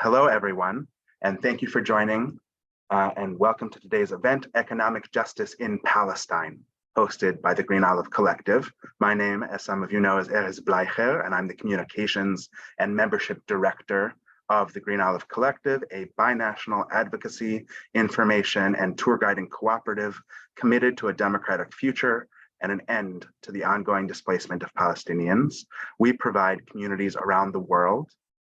Hello, everyone, and thank you for joining and welcome to today's event, Economic Justice in Palestine, hosted by the Green Olive Collective. My name, as some of you know, is Erez Bleicher, and I'm the Communications and Membership Director of the Green Olive Collective, a binational advocacy, information, and tour guiding cooperative committed to a democratic future and an end to the ongoing displacement of Palestinians. We provide communities around the world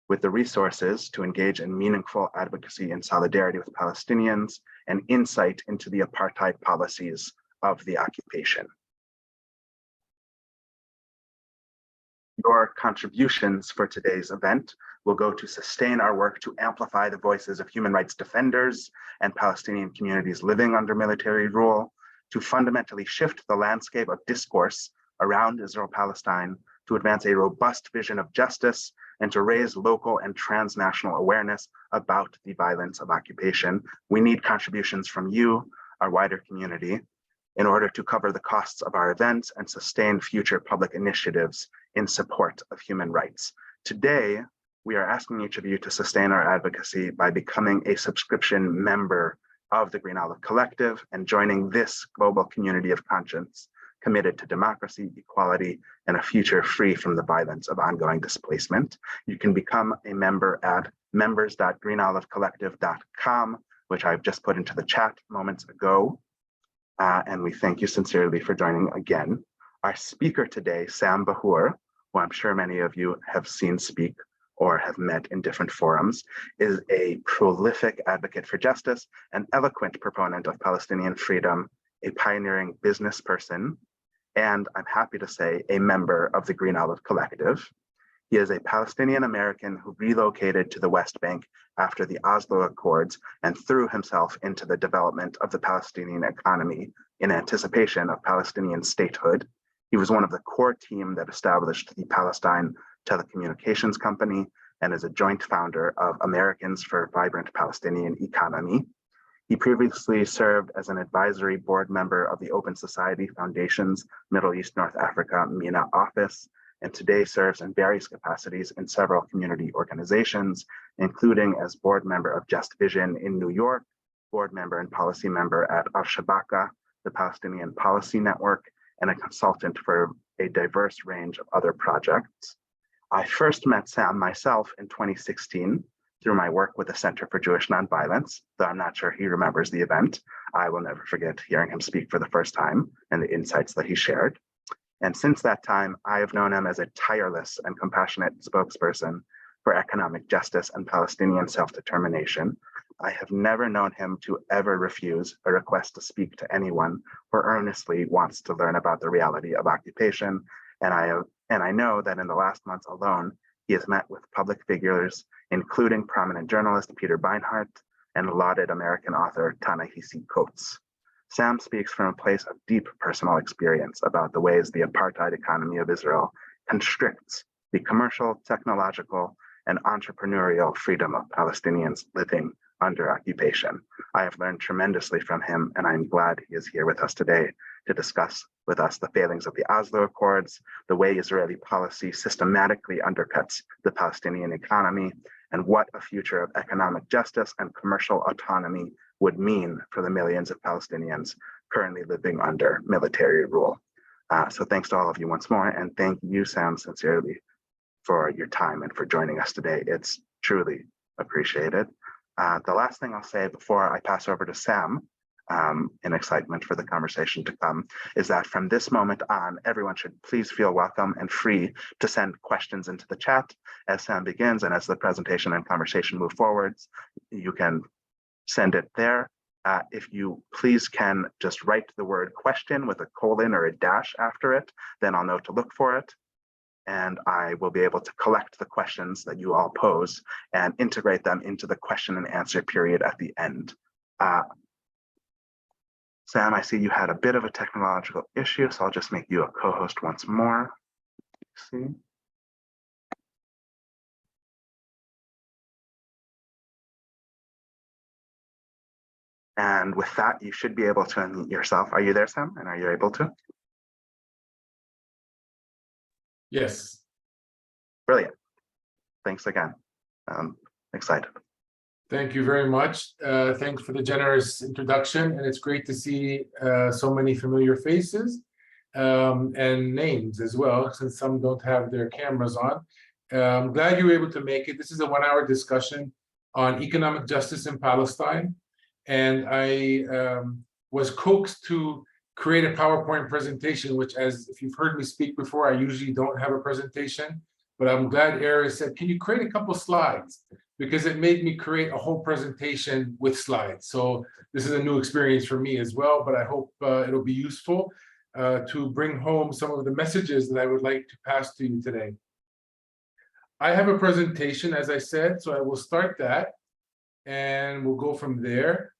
with the resources to engage in meaningful advocacy and solidarity with Palestinians and insight into the apartheid policies of the occupation. Your contributions for today's event will go to sustain our work to amplify the voices of human rights defenders and Palestinian communities living under military rule, to fundamentally shift the landscape of discourse around Israel-Palestine, to advance a robust vision of justice, and to raise local and transnational awareness about the violence of occupation. We need contributions from you, our wider community, in order to cover the costs of our events and sustain future public initiatives in support of human rights. Today, we are asking each of you to sustain our advocacy by becoming a subscription member of the Green Olive Collective and joining this global community of conscience committed to democracy, equality, and a future free from the violence of ongoing displacement. You can become a member at members.greenolivecollective.com, which I've just put into the chat moments ago. And we thank you sincerely for joining again. Our speaker today, Sam Bahour, who I'm sure many of you have seen speak or have met in different forums, is a prolific advocate for justice, an eloquent proponent of Palestinian freedom, a pioneering business person, and I'm happy to say a member of the Green Olive Collective. He is a Palestinian American who relocated to the West Bank after the Oslo Accords and threw himself into the development of the Palestinian economy in anticipation of Palestinian statehood. He was one of the core team that established the Palestine Telecommunications Company and is a joint founder of Americans for a Vibrant Palestinian Economy. He previously served as an advisory board member of the Open Society Foundation's Middle East North Africa MENA office, and today serves in various capacities in several community organizations, including as board member of Just Vision in New York, board member and policy member at Al-Shabaka, the Palestinian Policy Network, and a consultant for a diverse range of other projects. I first met Sam myself in 2016 through my work with the Center for Jewish Nonviolence, though I'm not sure he remembers the event. I will never forget hearing him speak for the first time and the insights that he shared. And since that time, I have known him as a tireless and compassionate spokesperson for economic justice and Palestinian self-determination. I have never known him to ever refuse a request to speak to anyone who earnestly wants to learn about the reality of occupation. And I know that in the last months alone, he has met with public figures, including prominent journalist Peter Beinart and lauded American author Ta-Nehisi Coates. Sam speaks from a place of deep personal experience about the ways the apartheid economy of Israel constricts the commercial, technological, and entrepreneurial freedom of Palestinians living under occupation. I have learned tremendously from him, and I'm glad he is here with us today to discuss with us the failings of the Oslo Accords, the way Israeli policy systematically undercuts the Palestinian economy, and what a future of economic justice and commercial autonomy would mean for the millions of Palestinians currently living under military rule. So thanks to all of you once more, and thank you, Sam, sincerely for your time and for joining us today. It's truly appreciated. The last thing I'll say before I pass over to Sam, in excitement for the conversation to come, is that from this moment on, everyone should please feel welcome and free to send questions into the chat as Sam begins, and as the presentation and conversation move forwards, you can send it there. If you please can just write the word question with a colon or a dash after it, then I'll know to look for it. And I will be able to collect the questions that you all pose and integrate them into the question and answer period at the end. Sam, I see you had a bit of a technological issue, so I'll just make you a co-host once more. See. And with that, you should be able to unmute yourself. Are you there, Sam? And are you able to? Yes. Brilliant. Thanks again. Excited. Thank you very much. Thanks for the generous introduction, and it's great to see so many familiar faces and names as well, since some don't have their cameras on. I'm glad you were able to make it. This is a 1-hour discussion on economic justice in Palestine, and I was coaxed to create a PowerPoint presentation, which, as if you've heard me speak before, I usually don't have a presentation, but I'm glad Era said, can you create a couple slides? Because it made me create a whole presentation with slides. So this is a new experience for me as well, but I hope it'll be useful to bring home some of the messages that I would like to pass to you today. I have a presentation, as I said, so I will start that and we'll go from there.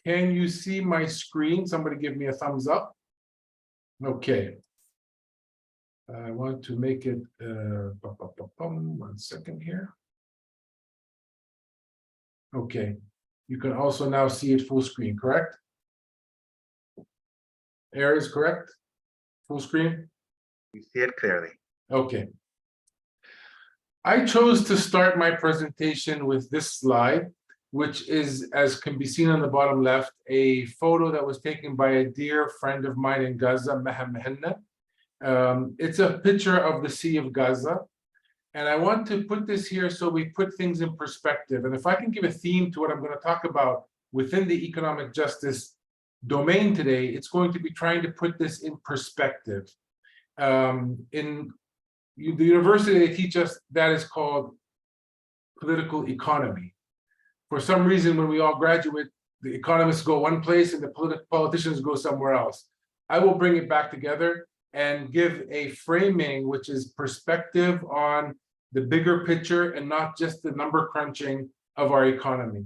Can you see my screen? Somebody give me a thumbs up. Okay. I want to make it, 1 second here. Okay, you can also now see it full screen, correct? Air is correct? Full screen? You see it clearly. Okay. I chose to start my presentation with this slide, which is, as can be seen on the bottom left, a photo that was taken by a dear friend of mine in Gaza, Maham Henna. It's a picture of the Sea of Gaza. And I want to put this here so we put things in perspective. And if I can give a theme to what I'm going to talk about within the economic justice domain today, it's going to be trying to put this in perspective. In the university, they teach us that is called political economy. For some reason, when we all graduate, the economists go one place and the politicians go somewhere else. I will bring it back together and give a framing, which is perspective on the bigger picture and not just the number crunching of our economy.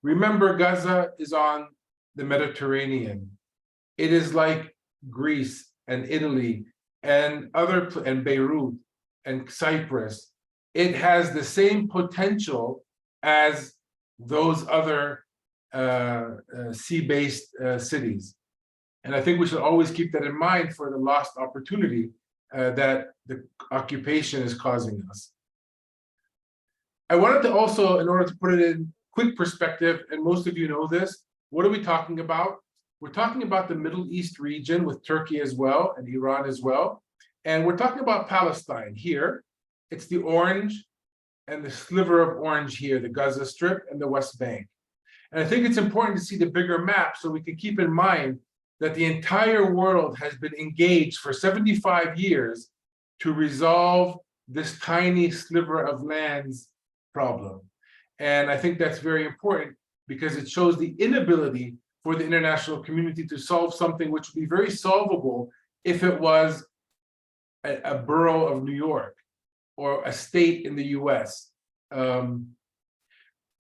Remember, Gaza is on the Mediterranean. It is like Greece and Italy and Beirut and Cyprus. It has the same potential as those other sea-based cities. And I think we should always keep that in mind for the lost opportunity that the occupation is causing us. I wanted to also, in order to put it in quick perspective, and most of you know this, what are we talking about? We're talking about the Middle East region with Turkey as well and Iran as well. And we're talking about Palestine here. It's the orange and the sliver of orange here, the Gaza Strip and the West Bank. And I think it's important to see the bigger map so we can keep in mind that the entire world has been engaged for 75 years to resolve this tiny sliver of land's problem. And I think that's very important because it shows the inability for the international community to solve something which would be very solvable if it was a borough of New York or a state in the US. Prior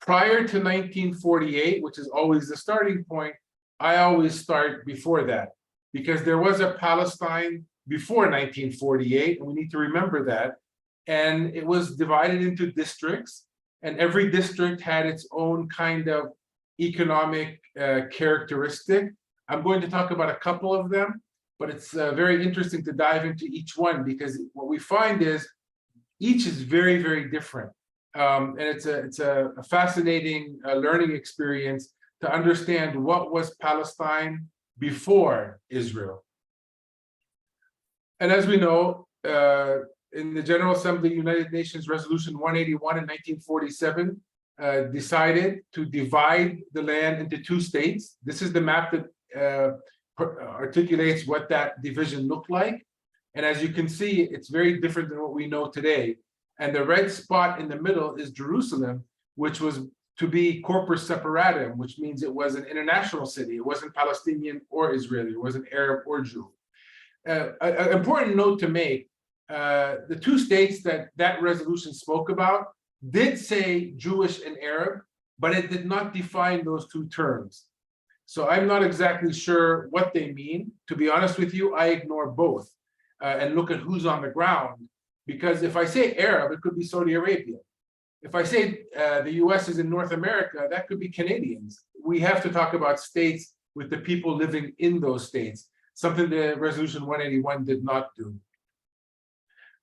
to 1948, which is always the starting point, I always start before that because there was a Palestine before 1948, and we need to remember that. And it was divided into districts, and every district had its own kind of economic characteristic. I'm going to talk about a couple of them, but it's very interesting to dive into each one because what we find is each is very, very different. And it's a fascinating learning experience to understand what was Palestine before Israel. And as we know, in the General Assembly, United Nations Resolution 181 in 1947 decided to divide the land into 2 states. This is the map that articulates what that division looked like. And as you can see, it's very different than what we know today. And the red spot in the middle is Jerusalem, which was to be corpus separatum, which means it was an international city. It wasn't Palestinian or Israeli. It wasn't Arab or Jew. An important note to make, the 2 states that resolution spoke about did say Jewish and Arab, but it did not define those 2 terms. So I'm not exactly sure what they mean. To be honest with you, I ignore both and look at who's on the ground. Because if I say Arab, it could be Saudi Arabia. If I say the US is in North America, that could be Canadians. We have to talk about states with the people living in those states, something that Resolution 181 did not do.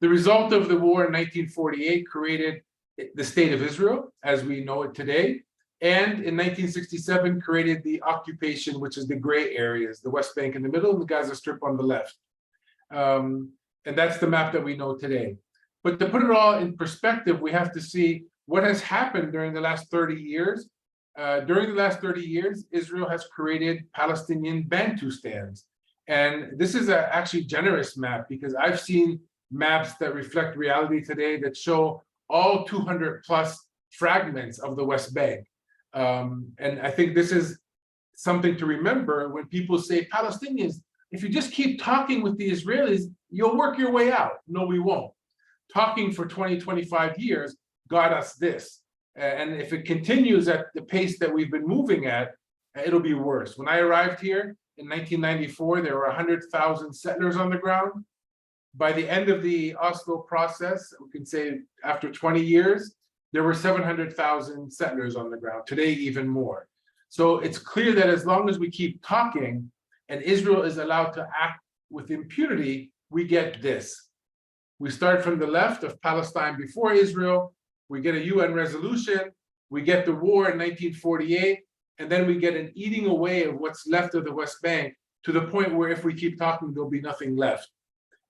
The result of the war in 1948 created the state of Israel as we know it today, and in 1967 created the occupation, which is the gray areas, the West Bank in the middle and the Gaza Strip on the left. And that's the map that we know today. But to put it all in perspective, we have to see what has happened during the last 30 years. During the last 30 years, Israel has created Palestinian Bantustans. And this is a actually generous map, because I've seen maps that reflect reality today that show all 200 plus fragments of the West Bank. And I think this is something to remember when people say Palestinians, if you just keep talking with the Israelis, you'll work your way out. No, we won't. Talking for 20, 25 years got us this. And if it continues at the pace that we've been moving at, it'll be worse. When I arrived here in 1994, there were 100,000 settlers on the ground. By the end of the Oslo process, we can say after 20 years, there were 700,000 settlers on the ground. Today, even more. So it's clear that as long as we keep talking and Israel is allowed to act with impunity, we get this. We start from the left of Palestine before Israel, we get a UN resolution, we get the war in 1948, and then we get an eating away of what's left of the West Bank to the point where if we keep talking, there'll be nothing left.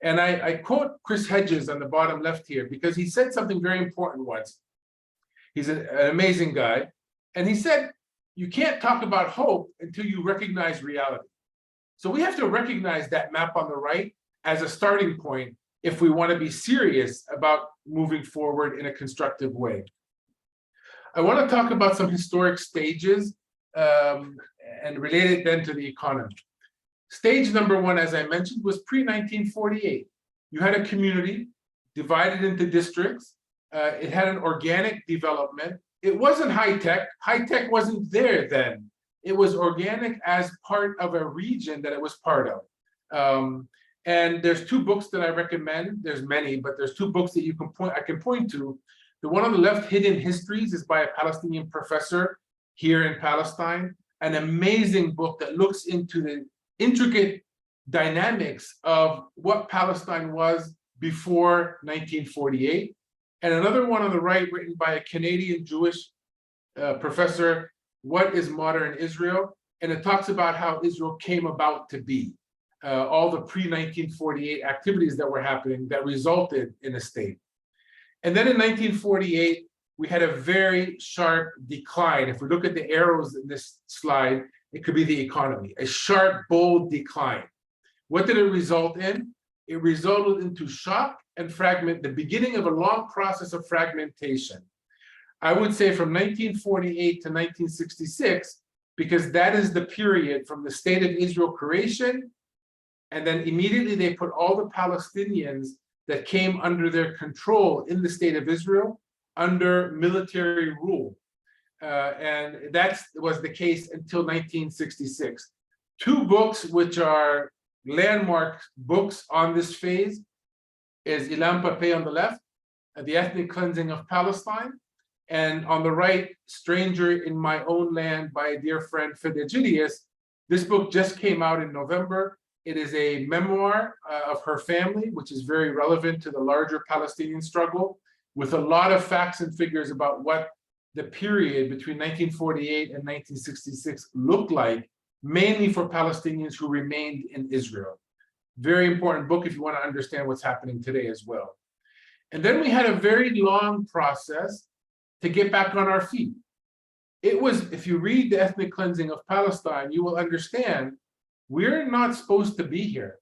And I quote Chris Hedges on the bottom left here, because he said something very important once. He's an amazing guy. And he said, you can't talk about hope until you recognize reality. So we have to recognize that map on the right as a starting point if we want to be serious about moving forward in a constructive way. I want to talk about some historic stages and relate it then to the economy. Stage number one, as I mentioned, was pre-1948. You had a community divided into districts. It had an organic development. It wasn't high-tech. High-tech wasn't there then. It was organic as part of a region that it was part of. And there's two books that I recommend. There's many, but there's two books that I can point to. The one on the left, Hidden Histories, is by a Palestinian professor here in Palestine. An amazing book that looks into the intricate dynamics of what Palestine was before 1948. And another one on the right, written by a Canadian Jewish professor, What is Modern Israel? And it talks about how Israel came about to be. All the pre-1948 activities that were happening that resulted in a state. And then in 1948, we had a very sharp decline. If we look at the arrows in this slide, it could be the economy, a sharp, bold decline. What did it result in? It resulted into shock and the beginning of a long process of fragmentation. I would say from 1948 to 1966, because that is the period from the State of Israel creation, and then immediately they put all the Palestinians that came under their control in the State of Israel under military rule. And that was the case until 1966. Two books which are landmark books on this phase is Ilan Pappé on the left, The Ethnic Cleansing of Palestine, and on the right, Stranger in My Own Land by a dear friend, Fedegidius. This book just came out in November. It is a memoir of her family, which is very relevant to the larger Palestinian struggle, with a lot of facts and figures about what the period between 1948 and 1966 looked like, mainly for Palestinians who remained in Israel. Very important book if you want to understand what's happening today as well. And then we had a very long process to get back on our feet. It was, if you read The Ethnic Cleansing of Palestine, you will understand we're not supposed to be here.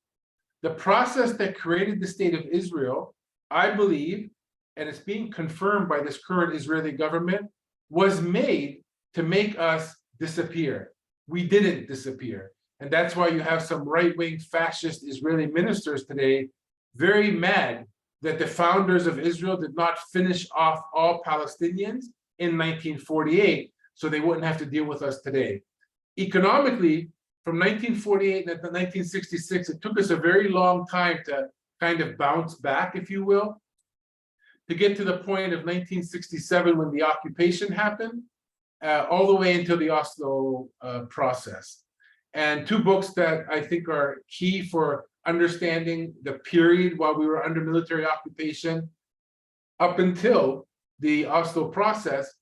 The process that created the State of Israel, I believe, and it's being confirmed by this current Israeli government, was made to make us disappear. We didn't disappear. And that's why you have some right-wing fascist Israeli ministers today very mad that the founders of Israel did not finish off all Palestinians in 1948, so they wouldn't have to deal with us today. Economically, from 1948 to 1966, it took us a very long time to kind of bounce back, if you will, to get to the point of 1967 when the occupation happened, all the way until the Oslo process. And two books that I think are key for understanding the period while we were under military occupation up until the Oslo process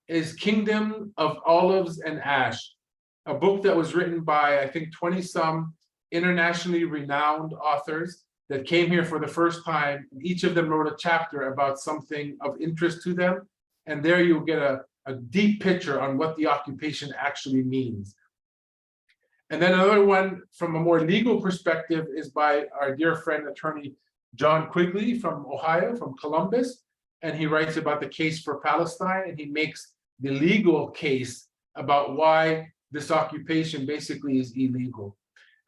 is Kingdom of Olives and Ash, a book that was written by, I think, 20-some internationally renowned authors that came here for the first time. Each of them wrote a chapter about something of interest to them. And there you'll get a deep picture on what the occupation actually means. And then another one from a more legal perspective is by our dear friend, attorney John Quigley from Ohio, from Columbus. And he writes about the case for Palestine, and he makes the legal case about why this occupation basically is illegal.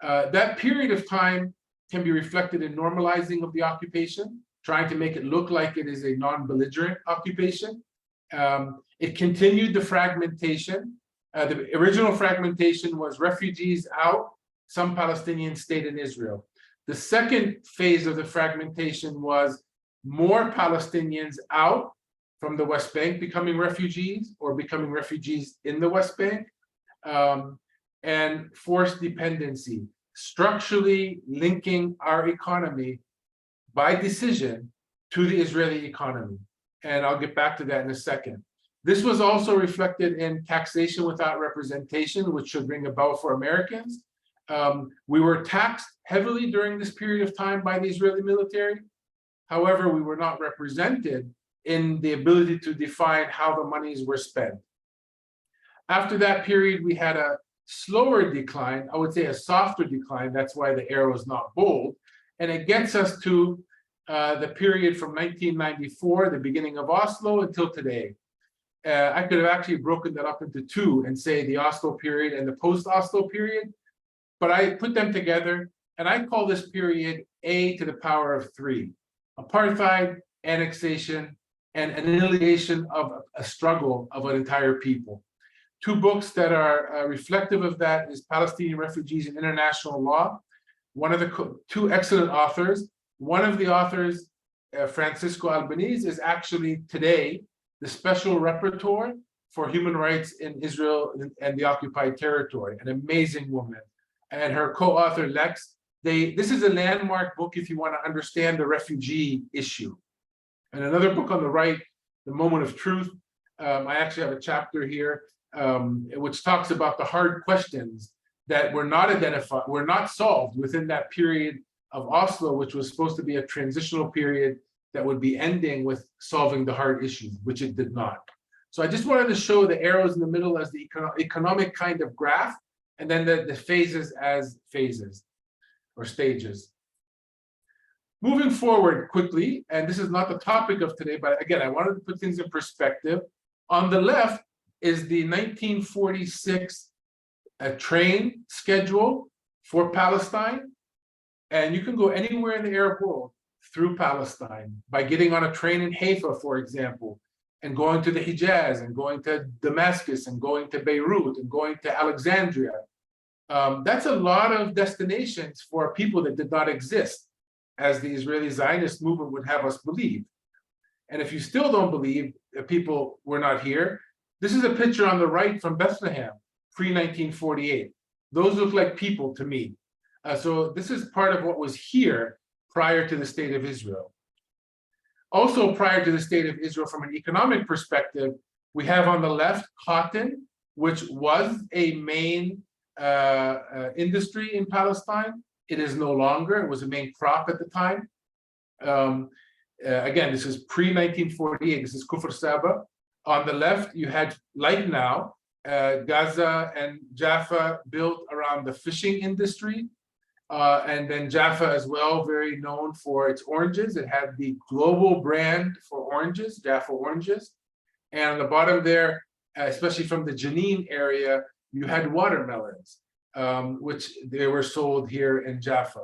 That period of time can be reflected in normalizing of the occupation, trying to make it look like it is a non-belligerent occupation. It continued the fragmentation. The original fragmentation was refugees out, some Palestinians stayed in Israel. The second phase of the fragmentation was more Palestinians out from the West Bank becoming refugees or becoming refugees in the West Bank, and forced dependency, structurally linking our economy by decision to the Israeli economy. And I'll get back to that in a second. This was also reflected in taxation without representation, which should ring a bell for Americans. We were taxed heavily during this period of time by the Israeli military. However, we were not represented in the ability to define how the monies were spent. After that period, we had a slower decline, I would say a softer decline, that's why the arrow is not bold, and it gets us to the period from 1994, the beginning of Oslo, until today. I could have actually broken that up into two and say the Oslo period and the post-Oslo period, but I put them together, and I call this period A to the power of 3. Apartheid, annexation, and annihilation of a struggle of an entire people. Two books that are reflective of that is Palestinian Refugees in International Law. One of the two excellent authors. One of the authors, Francisco Albanese, is actually today the special rapporteur for human rights in Israel and the occupied territory, an amazing woman. And her co-author, Lex, this is a landmark book if you want to understand the refugee issue. And another book on the right, The Moment of Truth, I actually have a chapter here, which talks about the hard questions that were not identified, were not solved within that period of Oslo, which was supposed to be a transitional period that would be ending with solving the hard issues, which it did not. So I just wanted to show the arrows in the middle as the economic kind of graph, and then the phases as phases or stages. Moving forward quickly, and this is not the topic of today, but again, I wanted to put things in perspective. On the left is the 1946 train schedule for Palestine. And you can go anywhere in the Arab world through Palestine by getting on a train in Haifa, for example, and going to the Hijaz, and going to Damascus, and going to Beirut, and going to Alexandria. That's a lot of destinations for people that did not exist, as the Israeli Zionist movement would have us believe. And if you still don't believe that people were not here, this is a picture on the right from Bethlehem, pre-1948. Those look like people to me. So this is part of what was here prior to the state of Israel. Also prior to the state of Israel, from an economic perspective, we have on the left cotton, which was a main industry in Palestine. It is no longer. It was a main crop at the time. Again, this is pre-1948. This is Kufr Saba. On the left, you had, like now, Gaza and Jaffa built around the fishing industry. And then Jaffa as well, very known for its oranges. It had the global brand for oranges, Jaffa oranges. And on the bottom there, especially from the Jenin area, you had watermelons, which they were sold here in Jaffa.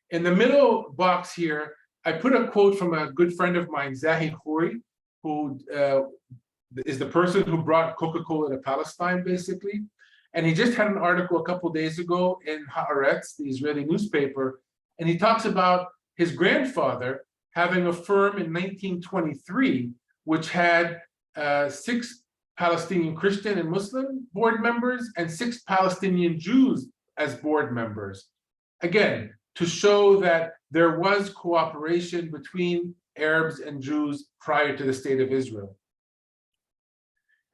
In the middle box here, I put a quote from a good friend of mine, Zahi Khouri, who is the person who brought Coca-Cola to Palestine, basically. And he just had an article a couple days ago in Haaretz, the Israeli newspaper, and he talks about his grandfather having a firm in 1923, which had 6 Palestinian Christian and Muslim board members and 6 Palestinian Jews as board members. Again, to show that there was cooperation between Arabs and Jews prior to the state of Israel.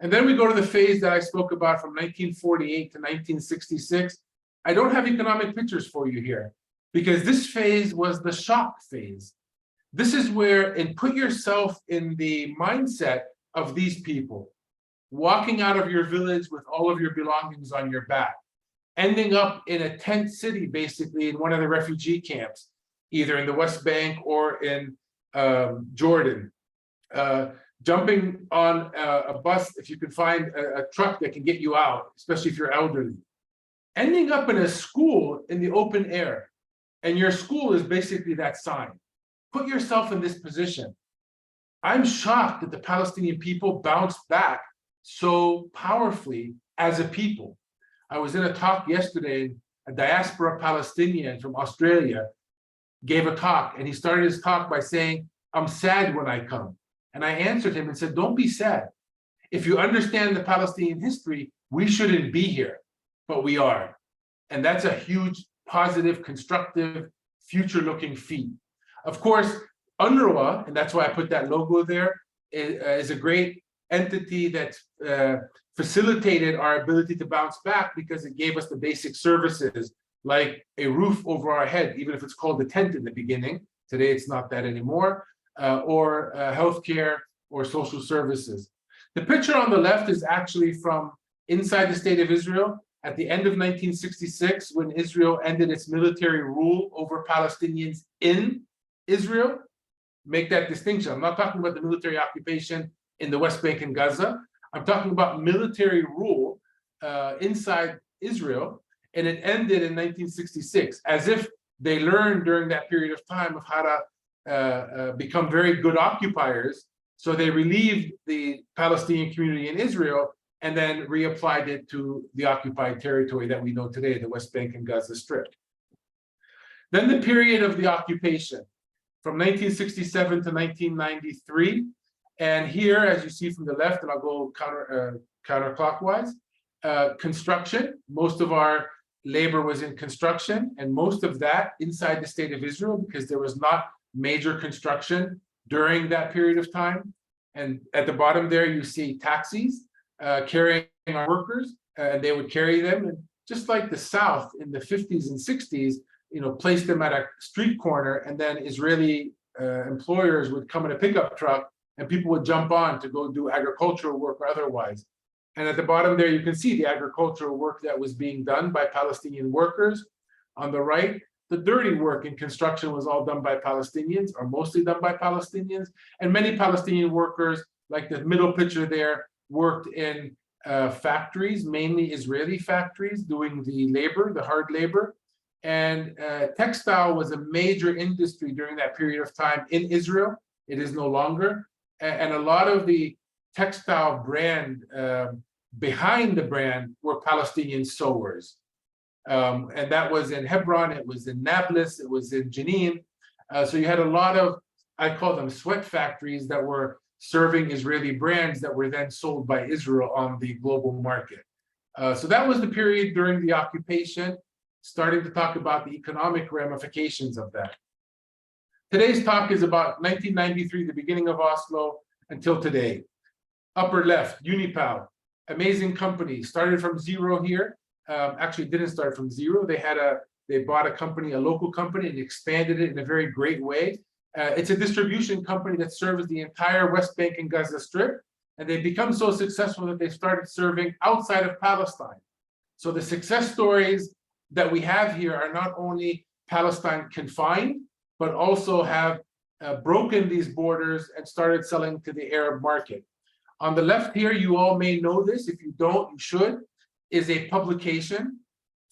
And then we go to the phase that I spoke about from 1948 to 1966. I don't have economic pictures for you here because this phase was the shock phase. This is where, and put yourself in the mindset of these people, walking out of your village with all of your belongings on your back, ending up in a tent city, basically in one of the refugee camps, either in the West Bank or in Jordan. Jumping on a bus, if you can find a truck that can get you out, especially if you're elderly. Ending up in a school in the open air, and your school is basically that sign. Put yourself in this position. I'm shocked that the Palestinian people bounced back so powerfully as a people. I was in a talk yesterday, a diaspora Palestinian from Australia gave a talk, and he started his talk by saying, "I'm sad when I come." And I answered him and said, don't be sad. If you understand the Palestinian history, we shouldn't be here, but we are. And that's a huge, positive, constructive, future-looking feat. Of course, UNRWA, and that's why I put that logo there, is a great entity that facilitated our ability to bounce back because it gave us the basic services like a roof over our head, even if it's called a tent in the beginning. Today, it's not that anymore. Or healthcare or social services. The picture on the left is actually from inside the state of Israel at the end of 1966, when Israel ended its military rule over Palestinians in Israel. Make that distinction. I'm not talking about the military occupation in the West Bank and Gaza. I'm talking about military rule inside Israel, and it ended in 1966, as if they learned during that period of time of how to become very good occupiers. So they relieved the Palestinian community in Israel and then reapplied it to the occupied territory that we know today, the West Bank and Gaza Strip. Then the period of the occupation from 1967 to 1993. And here, as you see from the left, and I'll go counterclockwise, construction. Most of our labor was in construction, and most of that inside the state of Israel, because there was not major construction during that period of time. And at the bottom there, you see taxis carrying our workers, and they would carry them. And just like the South in the 50s and 60s, place them at a street corner, and then Israeli employers would come in a pickup truck, and people would jump on to go do agricultural work or otherwise. And at the bottom there, you can see the agricultural work that was being done by Palestinian workers. On the right, the dirty work in construction was all done by Palestinians, or mostly done by Palestinians. And many Palestinian workers, like the middle picture there, worked in factories, mainly Israeli factories, doing the labor, the hard labor. And textile was a major industry during that period of time in Israel. It is no longer. And a lot of the textile brand behind the brand were Palestinian sewers. And that was in Hebron, it was in Nablus, it was in Jenin. So you had a lot of, I call them sweat factories, that were serving Israeli brands that were then sold by Israel on the global market. So that was the period during the occupation, starting to talk about the economic ramifications of that. Today's talk is about 1993, the beginning of Oslo, until today. Upper left, Unipal, amazing company, started from zero here. Actually didn't start from zero. They bought a company, a local company, and expanded it in a very great way. It's a distribution company that serves the entire West Bank and Gaza Strip, and they've become so successful that they started serving outside of Palestine. So the success stories that we have here are not only Palestine confined, but also have broken these borders and started selling to the Arab market. On the left here, you all may know this. If you don't, you should, is a publication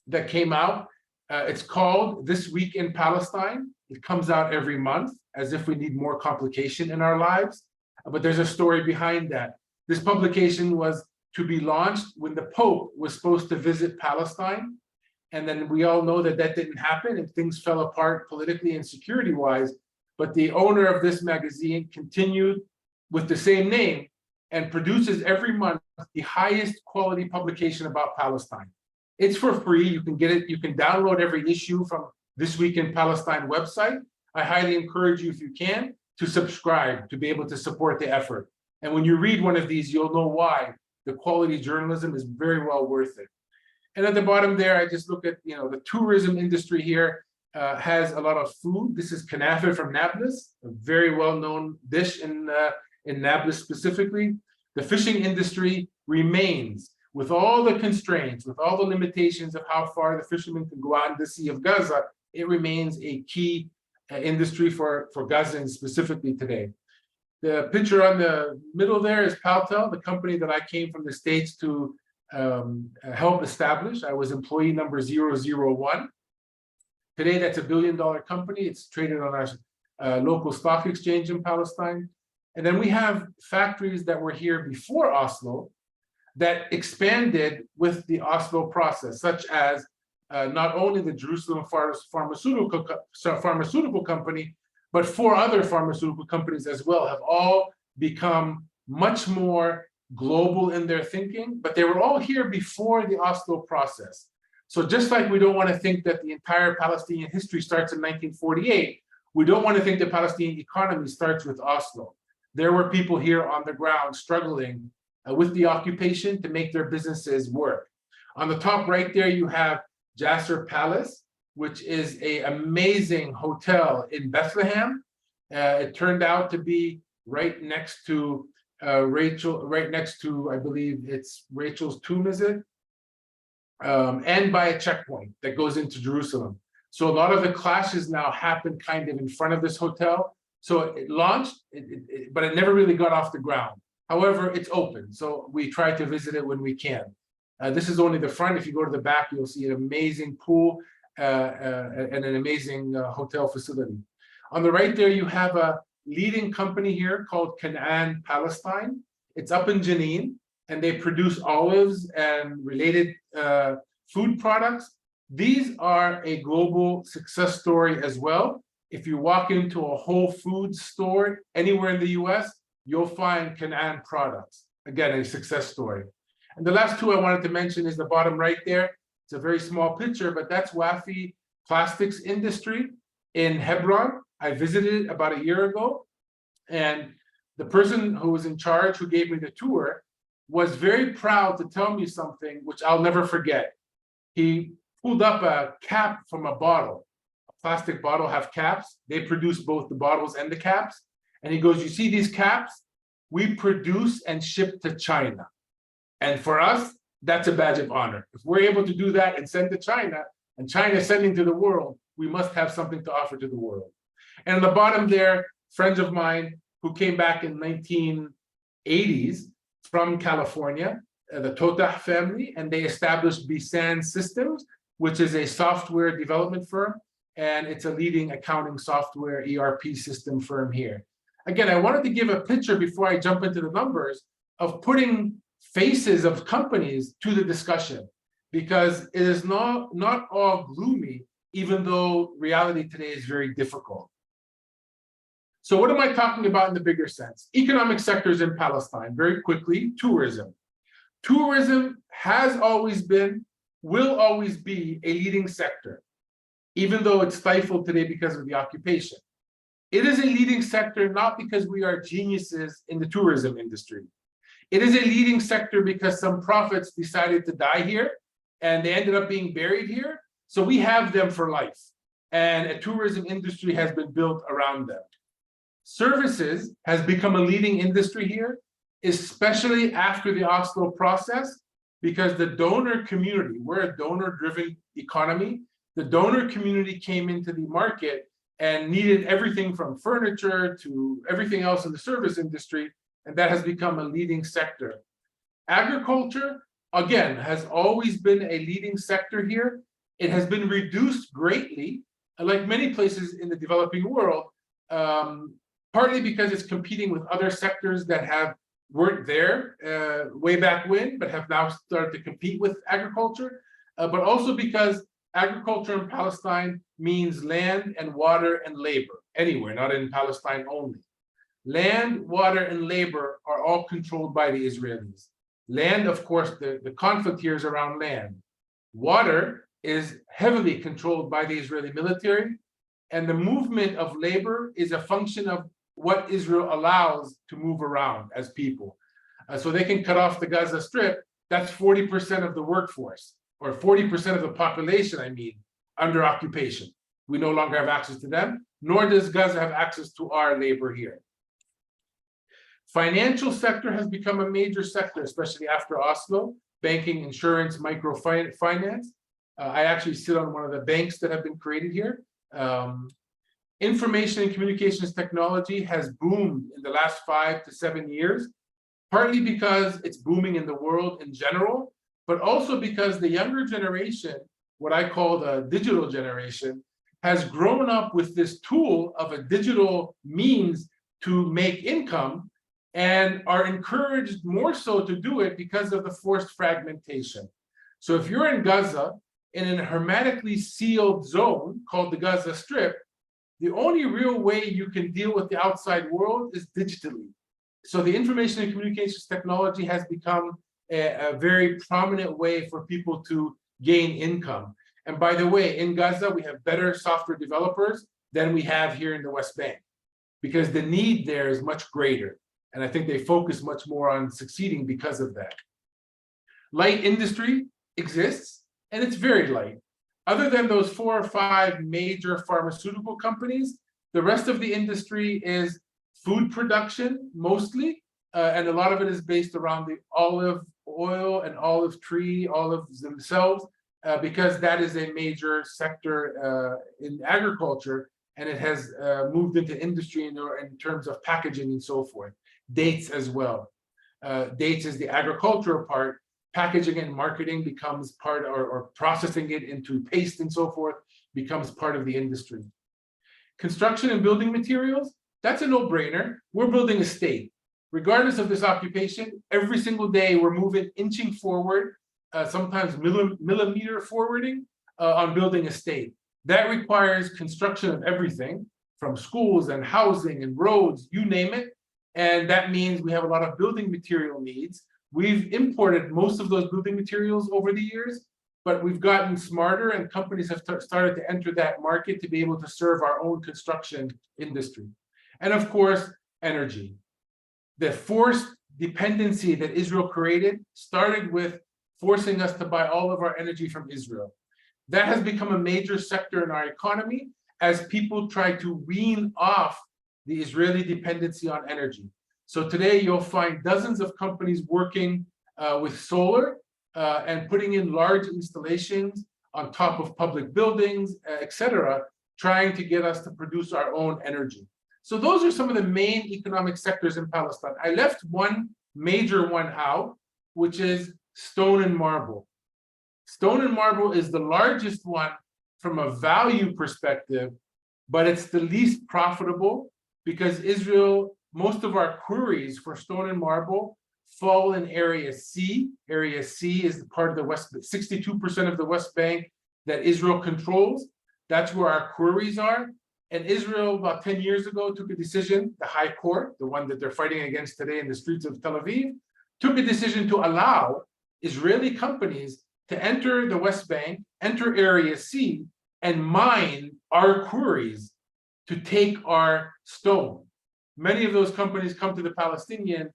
that came out. It's called This Week in Palestine. It comes out every month, as if we need more complication in our lives. But there's a story behind that. This publication was to be launched when the Pope was supposed to visit Palestine. And then we all know that that didn't happen, and things fell apart politically and security-wise. But the owner of this magazine continued with the same name and produces every month the highest quality publication about Palestine. It's for free. You can get it. You can download every issue from This Week in Palestine website. I highly encourage you, if you can, to subscribe to be able to support the effort. And when you read one of these, you'll know why the quality journalism is very well worth it. And at the bottom there, I just look at, the tourism industry here has a lot of food. This is kanafe from Nablus, a very well-known dish in Nablus specifically. The fishing industry remains, with all the constraints, with all the limitations of how far the fishermen can go out in the Sea of Gaza, it remains a key industry for Gazans specifically today. The picture on the middle there is Paltel, the company that I came from the States to help establish. I was employee number 001. Today, that's a $1 billion company. It's traded on our local stock exchange in Palestine. And then we have factories that were here before Oslo that expanded with the Oslo process, such as not only the Jerusalem pharmaceutical company, but 4 other pharmaceutical companies as well have all become much more global in their thinking, but they were all here before the Oslo process. So just like we don't want to think that the entire Palestinian history starts in 1948, we don't want to think the Palestinian economy starts with Oslo. There were people here on the ground struggling with the occupation to make their businesses work. On the top right there, you have Jasser Palace, which is an amazing hotel in Bethlehem. It turned out to be right next to I believe it's Rachel's tomb, is it? And by a checkpoint that goes into Jerusalem. So a lot of the clashes now happen kind of in front of this hotel. So it launched, but it never really got off the ground. However, it's open, so we try to visit it when we can. This is only the front. If you go to the back, you'll see an amazing pool and an amazing hotel facility. On the right there, you have a leading company here called Canaan Palestine. It's up in Jenin, and they produce olives and related food products. These are a global success story as well. If you walk into a Whole Foods store anywhere in the US, you'll find Canaan products. Again, a success story. And the last 2 I wanted to mention is the bottom right there. It's a very small picture, but that's Wafi Plastics Industry in Hebron. I visited it about a year ago, and the person who was in charge, who gave me the tour, was very proud to tell me something which I'll never forget. He pulled up a cap from a bottle. A plastic bottle have caps. They produce both the bottles and the caps. And he goes, "You see these caps? We produce and ship to China. And for us, that's a badge of honor. If we're able to do that and send to China, and China sending to the world, we must have something to offer to the world." And on the bottom there, friends of mine who came back in 1980s from California, the Totah family, and they established Bisan Systems, which is a software development firm, and it's a leading accounting software ERP system firm here. Again, I wanted to give a picture before I jump into the numbers of putting faces of companies to the discussion, because it is not all gloomy, even though reality today is very difficult. So what am I talking about in the bigger sense? Economic sectors in Palestine, very quickly, tourism. Tourism has always been, will always be a leading sector, even though it's stifled today because of the occupation. It is a leading sector not because we are geniuses in the tourism industry. It is a leading sector because some prophets decided to die here and they ended up being buried here. So we have them for life, and a tourism industry has been built around them. Services has become a leading industry here, especially after the Oslo process, because the donor community, we're a donor-driven economy, the donor community came into the market and needed everything from furniture to everything else in the service industry, and that has become a leading sector. Agriculture, again, has always been a leading sector here. It has been reduced greatly, like many places in the developing world, partly because it's competing with other sectors that weren't there way back when, but have now started to compete with agriculture, but also because agriculture in Palestine means land and water and labor, anywhere, not in Palestine only. Land, water, and labor are all controlled by the Israelis. Land, of course, the conflict here is around land. Water is heavily controlled by the Israeli military, and the movement of labor is a function of what Israel allows to move around as people. So they can cut off the Gaza Strip. That's 40% of the workforce, or 40% of the population, I mean, under occupation. We no longer have access to them, nor does Gaza have access to our labor here. Financial sector has become a major sector, especially after Oslo. Banking, insurance, microfinance. I actually sit on one of the banks that have been created here. Information and communications technology has boomed in the last 5 to 7 years, partly because it's booming in the world in general, but also because the younger generation, what I call the digital generation, has grown up with this tool of a digital means to make income, and are encouraged more so to do it because of the forced fragmentation. So if you're in Gaza, in a hermetically sealed zone called the Gaza Strip, the only real way you can deal with the outside world is digitally. So the information and communications technology has become a very prominent way for people to gain income. And by the way, in Gaza, we have better software developers than we have here in the West Bank, because the need there is much greater. And I think they focus much more on succeeding because of that. Light industry exists, and it's very light. Other than those 4 or 5 major pharmaceutical companies, the rest of the industry is food production mostly, and a lot of it is based around the olive oil and olive tree, olives themselves, because that is a major sector in agriculture, and it has moved into industry in terms of packaging and so forth. Dates as well. Dates is the agricultural part. Packaging and marketing becomes part, or processing it into paste and so forth, becomes part of the industry. Construction and building materials, that's a no-brainer. We're building a state. Regardless of this occupation, every single day we're moving, inching forward, sometimes millimeter forwarding on building a state. That requires construction of everything, from schools and housing and roads, you name it. And that means we have a lot of building material needs. We've imported most of those building materials over the years, but we've gotten smarter, and companies have started to enter that market to be able to serve our own construction industry. And of course, energy. The forced dependency that Israel created started with forcing us to buy all of our energy from Israel. That has become a major sector in our economy as people try to wean off the Israeli dependency on energy. So today you'll find dozens of companies working with solar and putting in large installations on top of public buildings, etc., trying to get us to produce our own energy. So those are some of the main economic sectors in Palestine. I left one major one out, which is stone and marble. Stone and marble is the largest one from a value perspective, but it's the least profitable, because Israel, most of our quarries for stone and marble fall in Area C. Area C is the part of the West, 62% of the West Bank that Israel controls. That's where our quarries are. And Israel, about 10 years ago, took a decision, the High Court, the one that they're fighting against today in the streets of Tel Aviv, took a decision to allow Israeli companies to enter the West Bank, enter Area C, and mine our quarries to take our stone. Many of those companies come to the Palestinian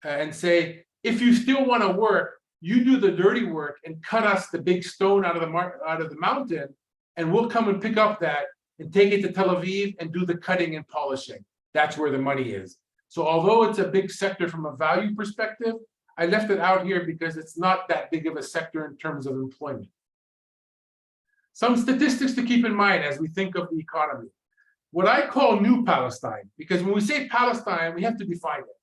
and say, if you still want to work, you do the dirty work and cut us the big stone out of the mountain, and we'll come and pick up that and take it to Tel Aviv and do the cutting and polishing. That's where the money is. So although it's a big sector from a value perspective, I left it out here because it's not that big of a sector in terms of employment. Some statistics to keep in mind as we think of the economy. What I call New Palestine, because when we say Palestine, we have to define it.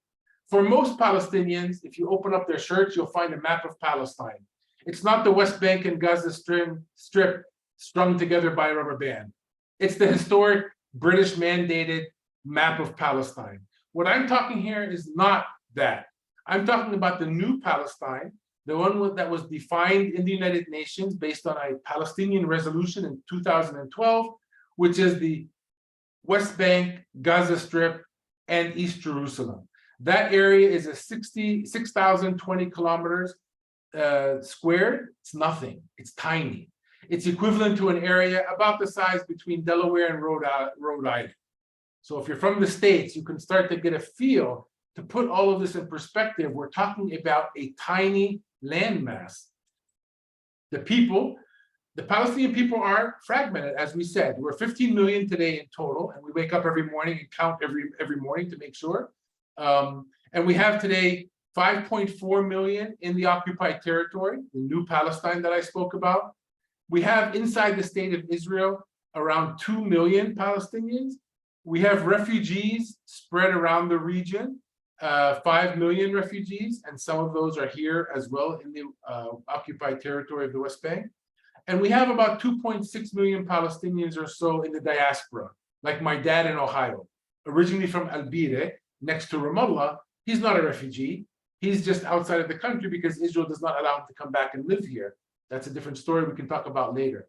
For most Palestinians, if you open up their shirts, you'll find a map of Palestine. It's not the West Bank and Gaza Strip strung together by a rubber band. It's the historic British mandated map of Palestine. What I'm talking here is not that. I'm talking about the new Palestine, the one that was defined in the United Nations based on a Palestinian resolution in 2012, which is the West Bank, Gaza Strip, and East Jerusalem. That area is a 6,020 kilometers squared. It's nothing. It's tiny. It's equivalent to an area about the size between Delaware and Rhode Island. So if you're from the States, you can start to get a feel to put all of this in perspective, we're talking about a tiny landmass. The Palestinian people are fragmented, as we said. We're 15 million today in total, and we wake up every morning and count every morning to make sure. And we have today 5.4 million in the occupied territory, the new Palestine that I spoke about. We have inside the state of Israel around 2 million Palestinians. We have refugees spread around the region, 5 million refugees, and some of those are here as well in the occupied territory of the West Bank. And we have about 2.6 million Palestinians or so in the diaspora, like my dad in Ohio, originally from Al-Bire, next to Ramallah. He's not a refugee. He's just outside of the country because Israel does not allow him to come back and live here. That's a different story we can talk about later.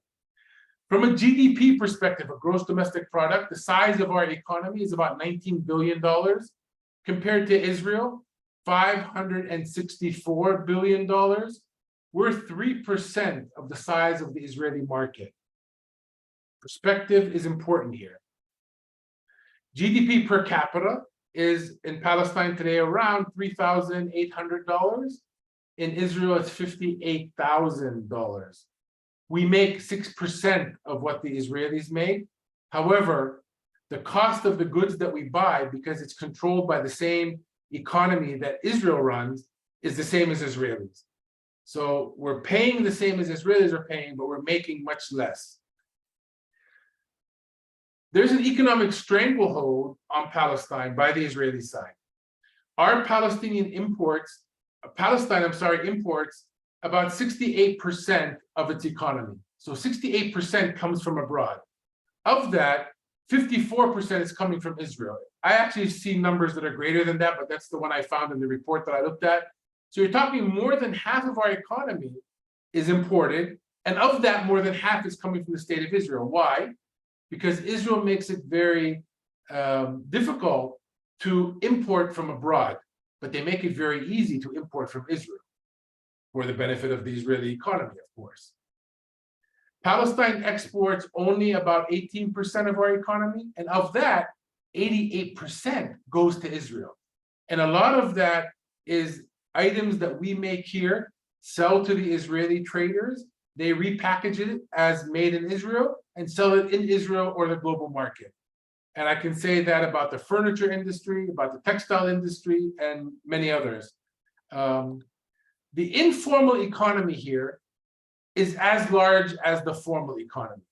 From a GDP perspective, a gross domestic product, the size of our economy is about $19 billion compared to Israel, $564 billion. We're 3% of the size of the Israeli market. Perspective is important here. GDP per capita is in Palestine today around $3,800. In Israel, it's $58,000. We make 6% of what the Israelis make. However, the cost of the goods that we buy, because it's controlled by the same economy that Israel runs, is the same as Israelis. So we're paying the same as Israelis are paying, but we're making much less. There's an economic stranglehold on Palestine by the Israeli side. Our imports about 68% of its economy. So 68% comes from abroad. Of that, 54% is coming from Israel. I actually see numbers that are greater than that, but that's the one I found in the report that I looked at. So you're talking more than half of our economy is imported, and of that, more than half is coming from the state of Israel. Why? Because Israel makes it very difficult to import from abroad, but they make it very easy to import from Israel for the benefit of the Israeli economy, of course. Palestine exports only about 18% of our economy, and of that, 88% goes to Israel. And a lot of that is items that we make here, sell to the Israeli traders. They repackage it as made in Israel and sell it in Israel or the global market. And I can say that about the furniture industry, about the textile industry, and many others. The informal economy here is as large as the formal economy.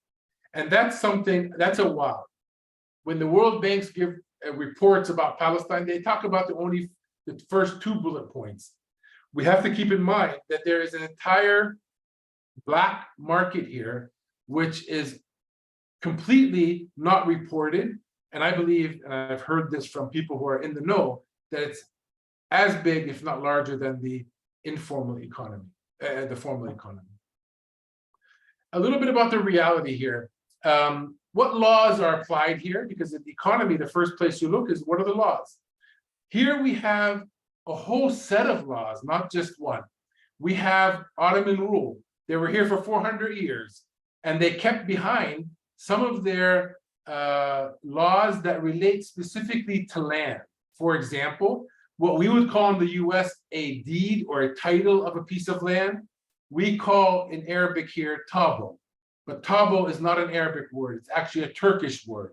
And that's a wow. When the World Banks give reports about Palestine, they talk about the first 2 bullet points. We have to keep in mind that there is an entire black market here, which is completely not reported. And I believe, and I've heard this from people who are in the know, that it's as big, if not larger, than the informal economy, the formal economy. A little bit about the reality here. What laws are applied here? Because in the economy, the first place you look is, what are the laws? Here we have a whole set of laws, not just one. We have Ottoman rule. They were here for 400 years, and they kept behind some of their laws that relate specifically to land. For example, what we would call in the US a deed or a title of a piece of land, we call in Arabic here tabo. But tabo is not an Arabic word, it's actually a Turkish word.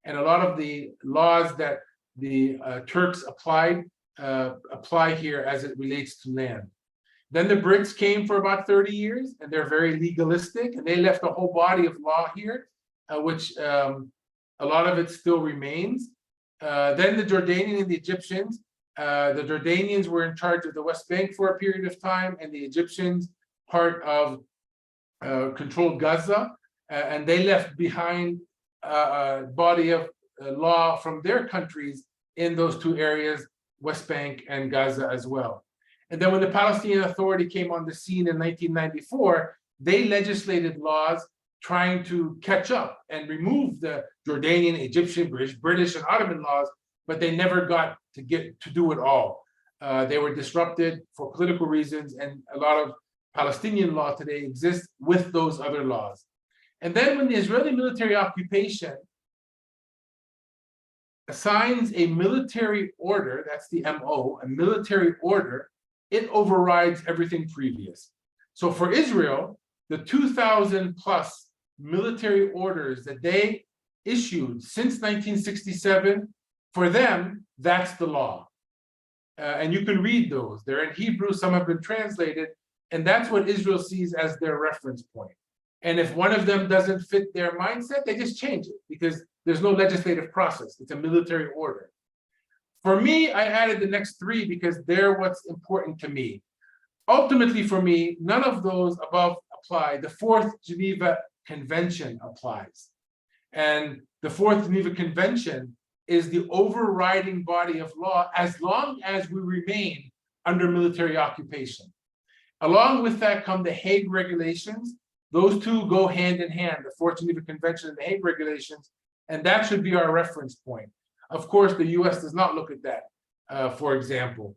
And a lot of the laws that the Turks apply here as it relates to land. Then the Brits came for about 30 years, and they're very legalistic, and they left a whole body of law here, which a lot of it still remains. Then the Jordanians and the Egyptians. The Jordanians were in charge of the West Bank for a period of time, and the Egyptians part of controlled Gaza, and they left behind a body of law from their countries in those 2 areas, West Bank and Gaza as well. And then when the Palestinian Authority came on the scene in 1994, they legislated laws trying to catch up and remove the Jordanian, Egyptian, British, and Ottoman laws, but they never got to get to do it all. They were disrupted for political reasons, and a lot of Palestinian law today exists with those other laws. And then when the Israeli military occupation assigns a military order, that's the MO, a military order, it overrides everything previous. So for Israel, the 2,000 plus military orders that they issued since 1967, for them, that's the law. And you can read those. They're in Hebrew, some have been translated, and that's what Israel sees as their reference point. And if one of them doesn't fit their mindset, they just change it because there's no legislative process. It's a military order. For me, I added the next three because they're what's important to me. Ultimately, for me, none of those above apply. The Fourth Geneva Convention applies. And the Fourth Geneva Convention is the overriding body of law as long as we remain under military occupation. Along with that come the Hague Regulations. Those two go hand in hand, the Fourth Geneva Convention and the Hague Regulations, and that should be our reference point. Of course, the US does not look at that, for example.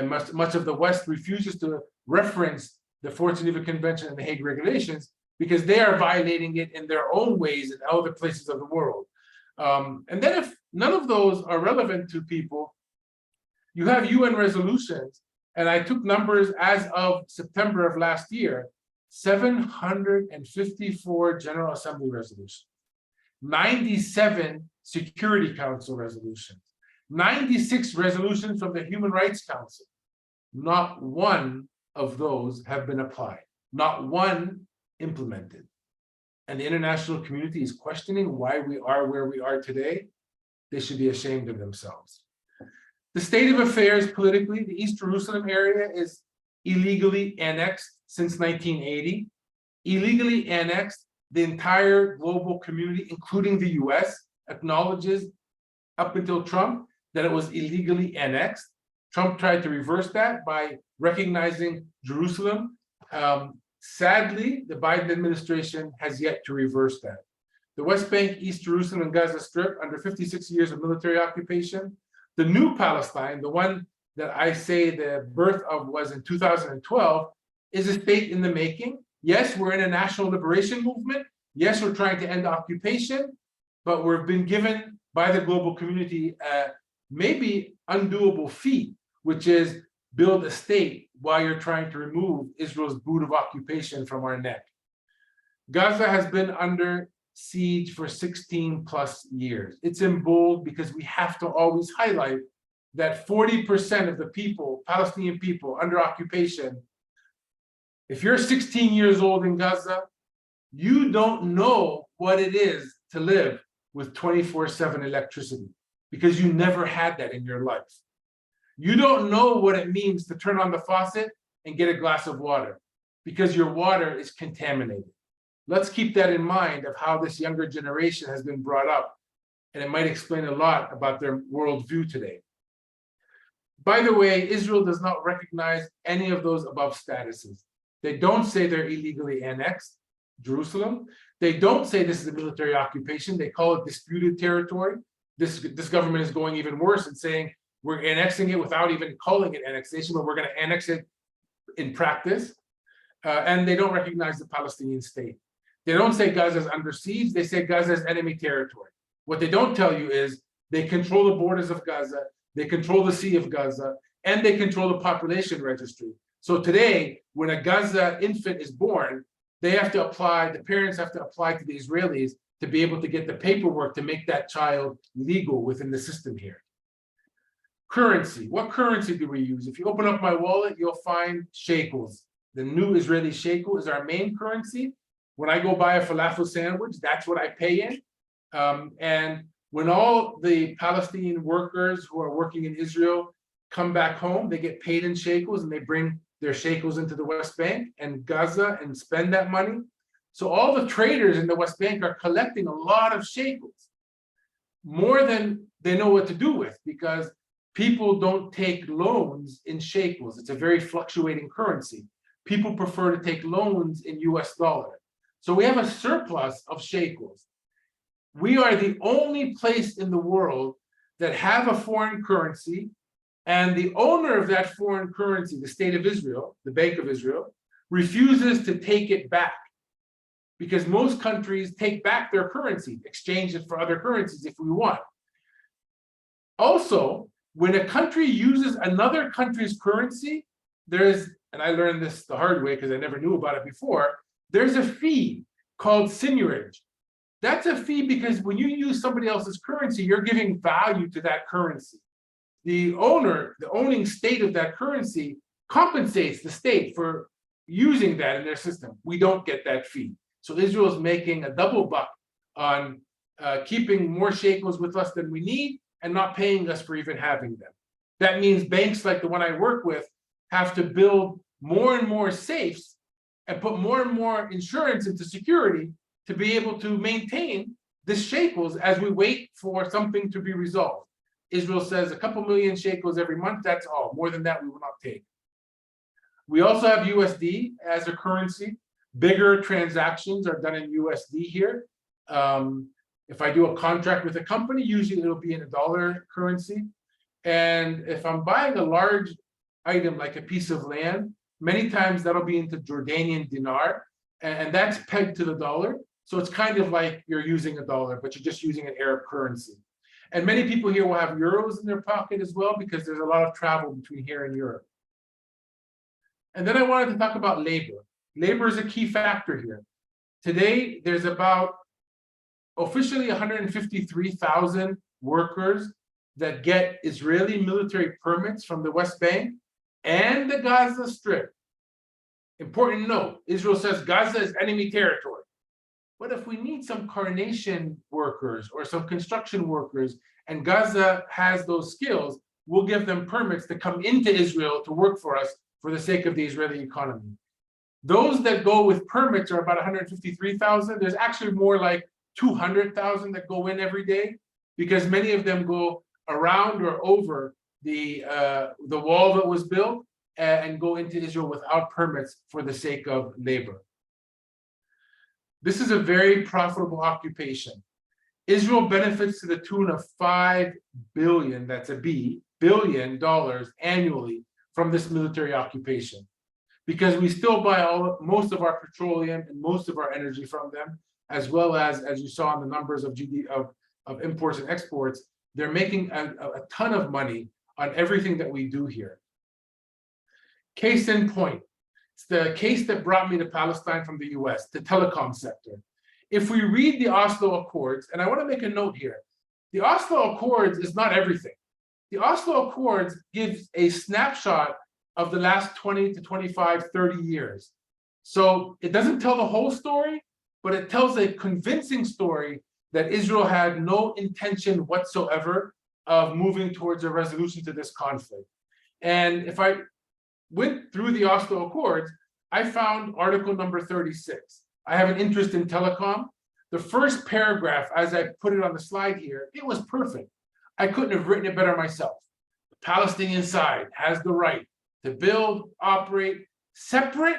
Much of the West refuses to reference the Fourth Geneva Convention and the Hague Regulations because they are violating it in their own ways in other places of the world. And then if none of those are relevant to people, you have UN resolutions, and I took numbers as of September of last year, 754 General Assembly resolutions, 97 Security Council resolutions, 96 resolutions from the Human Rights Council. Not one of those have been applied, not one implemented. And the international community is questioning why we are where we are today. They should be ashamed of themselves. The state of affairs politically, the East Jerusalem area is illegally annexed since 1980. Illegally annexed, the entire global community, including the US, acknowledges up until Trump that it was illegally annexed. Trump tried to reverse that by recognizing Jerusalem. Sadly, the Biden administration has yet to reverse that. The West Bank, East Jerusalem, and Gaza Strip, under 56 years of military occupation. The new Palestine, the one that I say the birth of was in 2012, is a state in the making. Yes, we're in a national liberation movement. Yes, we're trying to end occupation, but we've been given by the global community maybe undoable feat, which is build a state while you're trying to remove Israel's boot of occupation from our neck. Gaza has been under siege for 16 plus years. It's in bold because we have to always highlight that 40% of the people, Palestinian people under occupation, if you're 16 years old in Gaza, you don't know what it is to live with 24/7 electricity because you never had that in your life. You don't know what it means to turn on the faucet and get a glass of water because your water is contaminated. Let's keep that in mind of how this younger generation has been brought up, and it might explain a lot about their worldview today. By the way, Israel does not recognize any of those above statuses. They don't say they're illegally annexed Jerusalem. They don't say this is a military occupation. They call it disputed territory. This government is going even worse and saying we're annexing it without even calling it annexation, but we're going to annex it in practice. And they don't recognize the Palestinian state. They don't say Gaza is under siege. They say Gaza is enemy territory. What they don't tell you is they control the borders of Gaza, they control the Sea of Gaza, and they control the population registry. So today, when a Gaza infant is born, they have to apply, the parents have to apply to the Israelis to be able to get the paperwork to make that child legal within the system here. Currency, what currency do we use? If you open up my wallet, you'll find shekels. The new Israeli shekel is our main currency. When I go buy a falafel sandwich, that's what I pay in. And when all the Palestinian workers who are working in Israel come back home, they get paid in shekels and they bring their shekels into the West Bank and Gaza and spend that money. So all the traders in the West Bank are collecting a lot of shekels, more than they know what to do with, because people don't take loans in shekels. It's a very fluctuating currency. People prefer to take loans in US dollar. So we have a surplus of shekels. We are the only place in the world that have a foreign currency, and the owner of that foreign currency, the state of Israel, the Bank of Israel, refuses to take it back because most countries take back their currency, exchange it for other currencies if we want. Also, when a country uses another country's currency, there's, and I learned this the hard way because I never knew about it before, there's a fee called seigniorage. That's a fee because when you use somebody else's currency, you're giving value to that currency. The owning state of that currency compensates the state for using that in their system. We don't get that fee. So Israel is making a double buck on keeping more shekels with us than we need and not paying us for even having them. That means banks like the one I work with have to build more and more safes and put more and more insurance into security to be able to maintain the shekels as we wait for something to be resolved. Israel says a couple million shekels every month, that's all. More than that, we will not take. We also have USD as a currency. Bigger transactions are done in USD here. If I do a contract with a company, usually it'll be in a dollar currency. And if I'm buying a large item like a piece of land, many times that'll be into Jordanian dinar, and that's pegged to the dollar. So it's kind of like you're using a dollar, but you're just using an Arab currency. And many people here will have euros in their pocket as well, because there's a lot of travel between here and Europe. And then I wanted to talk about labor. Labor is a key factor here. Today, there's about officially 153,000 workers that get Israeli military permits from the West Bank and the Gaza Strip. Important note, Israel says Gaza is enemy territory. But if we need some carnation workers or some construction workers and Gaza has those skills, we'll give them permits to come into Israel to work for us for the sake of the Israeli economy. Those that go with permits are about 153,000. There's actually more like 200,000 that go in every day, because many of them go around or over the wall that was built and go into Israel without permits for the sake of labor. This is a very profitable occupation. Israel benefits to the tune of $5 billion, that's a B, billion dollars annually from this military occupation, because we still buy most of our petroleum and most of our energy from them, as well as you saw in the numbers of imports and exports, they're making a ton of money on everything that we do here. Case in point, it's the case that brought me to Palestine from the US, the telecom sector. If we read the Oslo Accords, and I want to make a note here, the Oslo Accords is not everything. The Oslo Accords gives a snapshot of the last 20 to 25, 30 years. So it doesn't tell the whole story, but it tells a convincing story that Israel had no intention whatsoever of moving towards a resolution to this conflict. And if I went through the Oslo Accords, I found article number 36. I have an interest in telecom. The first paragraph, as I put it on the slide here, it was perfect. I couldn't have written it better myself. The Palestinian side has the right to build, operate separate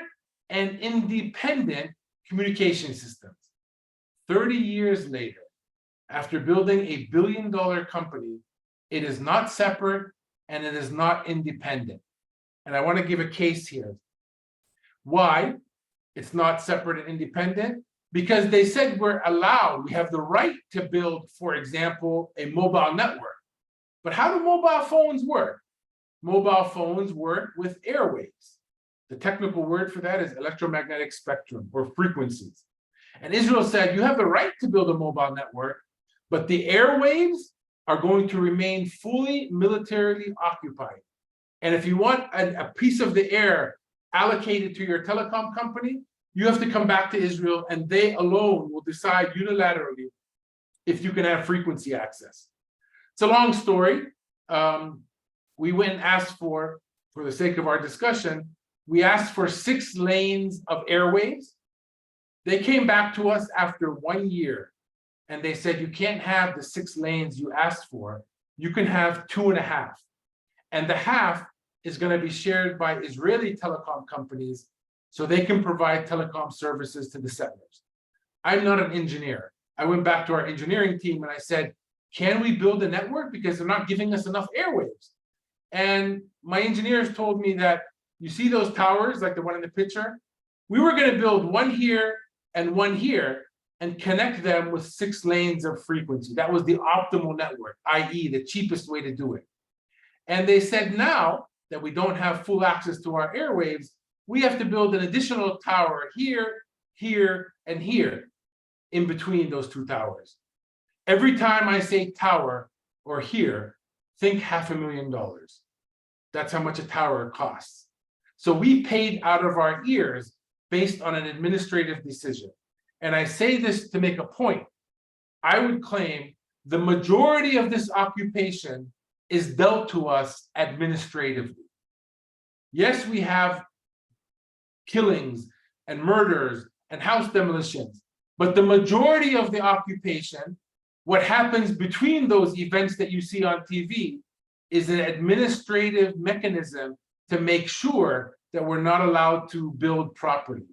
and independent communication systems. 30 years later, after building a billion-dollar company, it is not separate and it is not independent. And I want to give a case here. Why it's not separate and independent? Because they said we're allowed, we have the right to build, for example, a mobile network. But how do mobile phones work? Mobile phones work with airwaves. The technical word for that is electromagnetic spectrum or frequencies. And Israel said, you have the right to build a mobile network, but the airwaves are going to remain fully militarily occupied. And if you want a piece of the air allocated to your telecom company, you have to come back to Israel and they alone will decide unilaterally if you can have frequency access. It's a long story. We went and asked for the sake of our discussion, we asked for 6 lanes of airwaves. They came back to us after 1 year and they said, you can't have the 6 lanes you asked for. You can have 2.5. And the half is going to be shared by Israeli telecom companies so they can provide telecom services to the settlers. I'm not an engineer. I went back to our engineering team and I said, can we build a network? Because they're not giving us enough airwaves. And my engineers told me that, you see those towers, like the one in the picture? We were going to build one here and one here, and connect them with 6 lanes of frequency. That was the optimal network, i.e. the cheapest way to do it. And they said now that we don't have full access to our airwaves, we have to build an additional tower here, here, and here in between those 2 towers. Every time I say tower or here, think $500,000. That's how much a tower costs. So we paid out of our ears based on an administrative decision. And I say this to make a point. I would claim the majority of this occupation is dealt to us administratively. Yes, we have killings and murders and house demolitions, but the majority of the occupation, what happens between those events that you see on TV, is an administrative mechanism to make sure that we're not allowed to build property.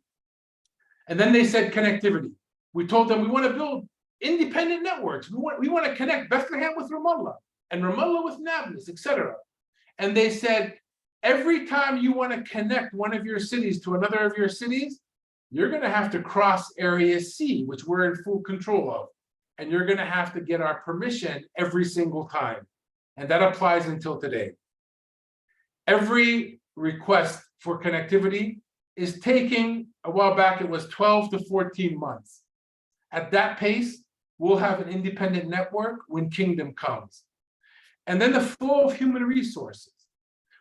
And then they said connectivity. We told them we want to build independent networks. We want to connect Bethlehem with Ramallah and Ramallah with Nablus, etc. And they said, every time you want to connect one of your cities to another of your cities, you're going to have to cross Area C, which we're in full control of. And you're going to have to get our permission every single time. And that applies until today. Every request for connectivity is taking, a while back it was 12 to 14 months. At that pace, we'll have an independent network when kingdom comes. And then the flow of human resources.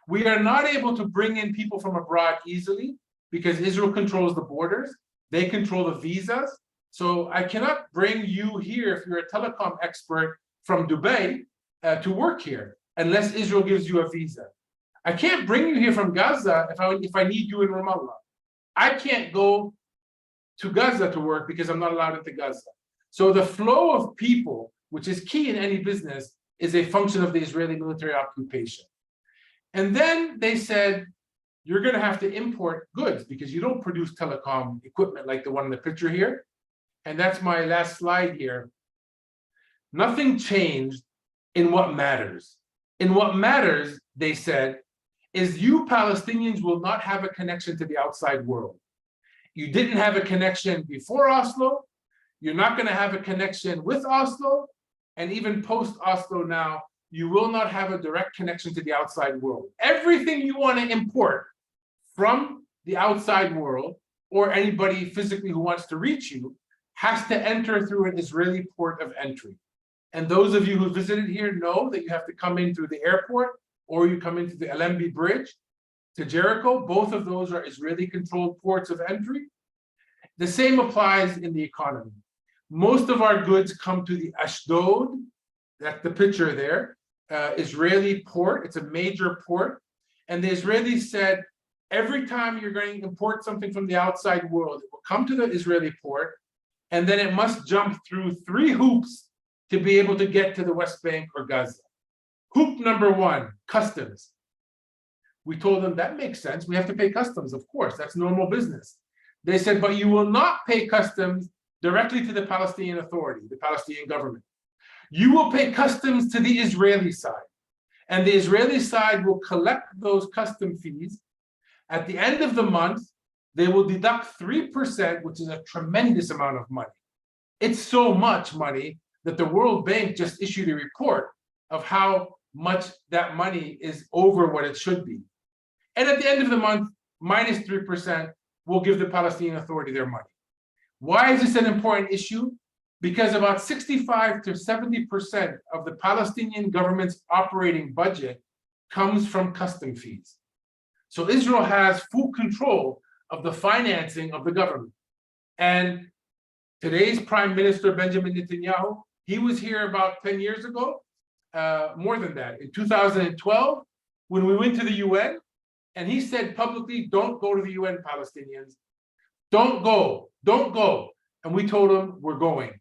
We are not able to bring in people from abroad easily because Israel controls the borders. They control the visas. So I cannot bring you here, if you're a telecom expert from Dubai, to work here, unless Israel gives you a visa. I can't bring you here from Gaza if I need you in Ramallah. I can't go to Gaza to work because I'm not allowed into Gaza. So the flow of people, which is key in any business, is a function of the Israeli military occupation. And then they said, you're going to have to import goods because you don't produce telecom equipment like the one in the picture here. And that's my last slide here. Nothing changed in what matters. In what matters, they said, is you Palestinians will not have a connection to the outside world. You didn't have a connection before Oslo. You're not going to have a connection with Oslo. And even post-Oslo now, you will not have a direct connection to the outside world. Everything you want to import from the outside world, or anybody physically who wants to reach you, has to enter through an Israeli port of entry. And those of you who visited here know that you have to come in through the airport, or you come into the Alembi Bridge to Jericho. Both of those are Israeli-controlled ports of entry. The same applies in the economy. Most of our goods come to the Ashdod, that's the picture there, Israeli port. It's a major port. And the Israelis said, every time you're going to import something from the outside world, it will come to the Israeli port, and then it must jump through 3 hoops to be able to get to the West Bank or Gaza. Hoop number 1, customs. We told them that makes sense. We have to pay customs, of course. That's normal business. They said, but you will not pay customs directly to the Palestinian Authority, the Palestinian government. You will pay customs to the Israeli side. And the Israeli side will collect those custom fees. At the end of the month, they will deduct 3%, which is a tremendous amount of money. It's so much money that the World Bank just issued a report of how much that money is over what it should be. And at the end of the month, minus 3% will give the Palestinian Authority their money. Why is this an important issue? Because about 65 to 70% of the Palestinian government's operating budget comes from custom fees. So Israel has full control of the financing of the government. And today's Prime Minister, Benjamin Netanyahu, he was here about 10 years ago, more than that, in 2012, when we went to the UN, and he said publicly, don't go to the UN, Palestinians. Don't go, don't go. And we told him, we're going.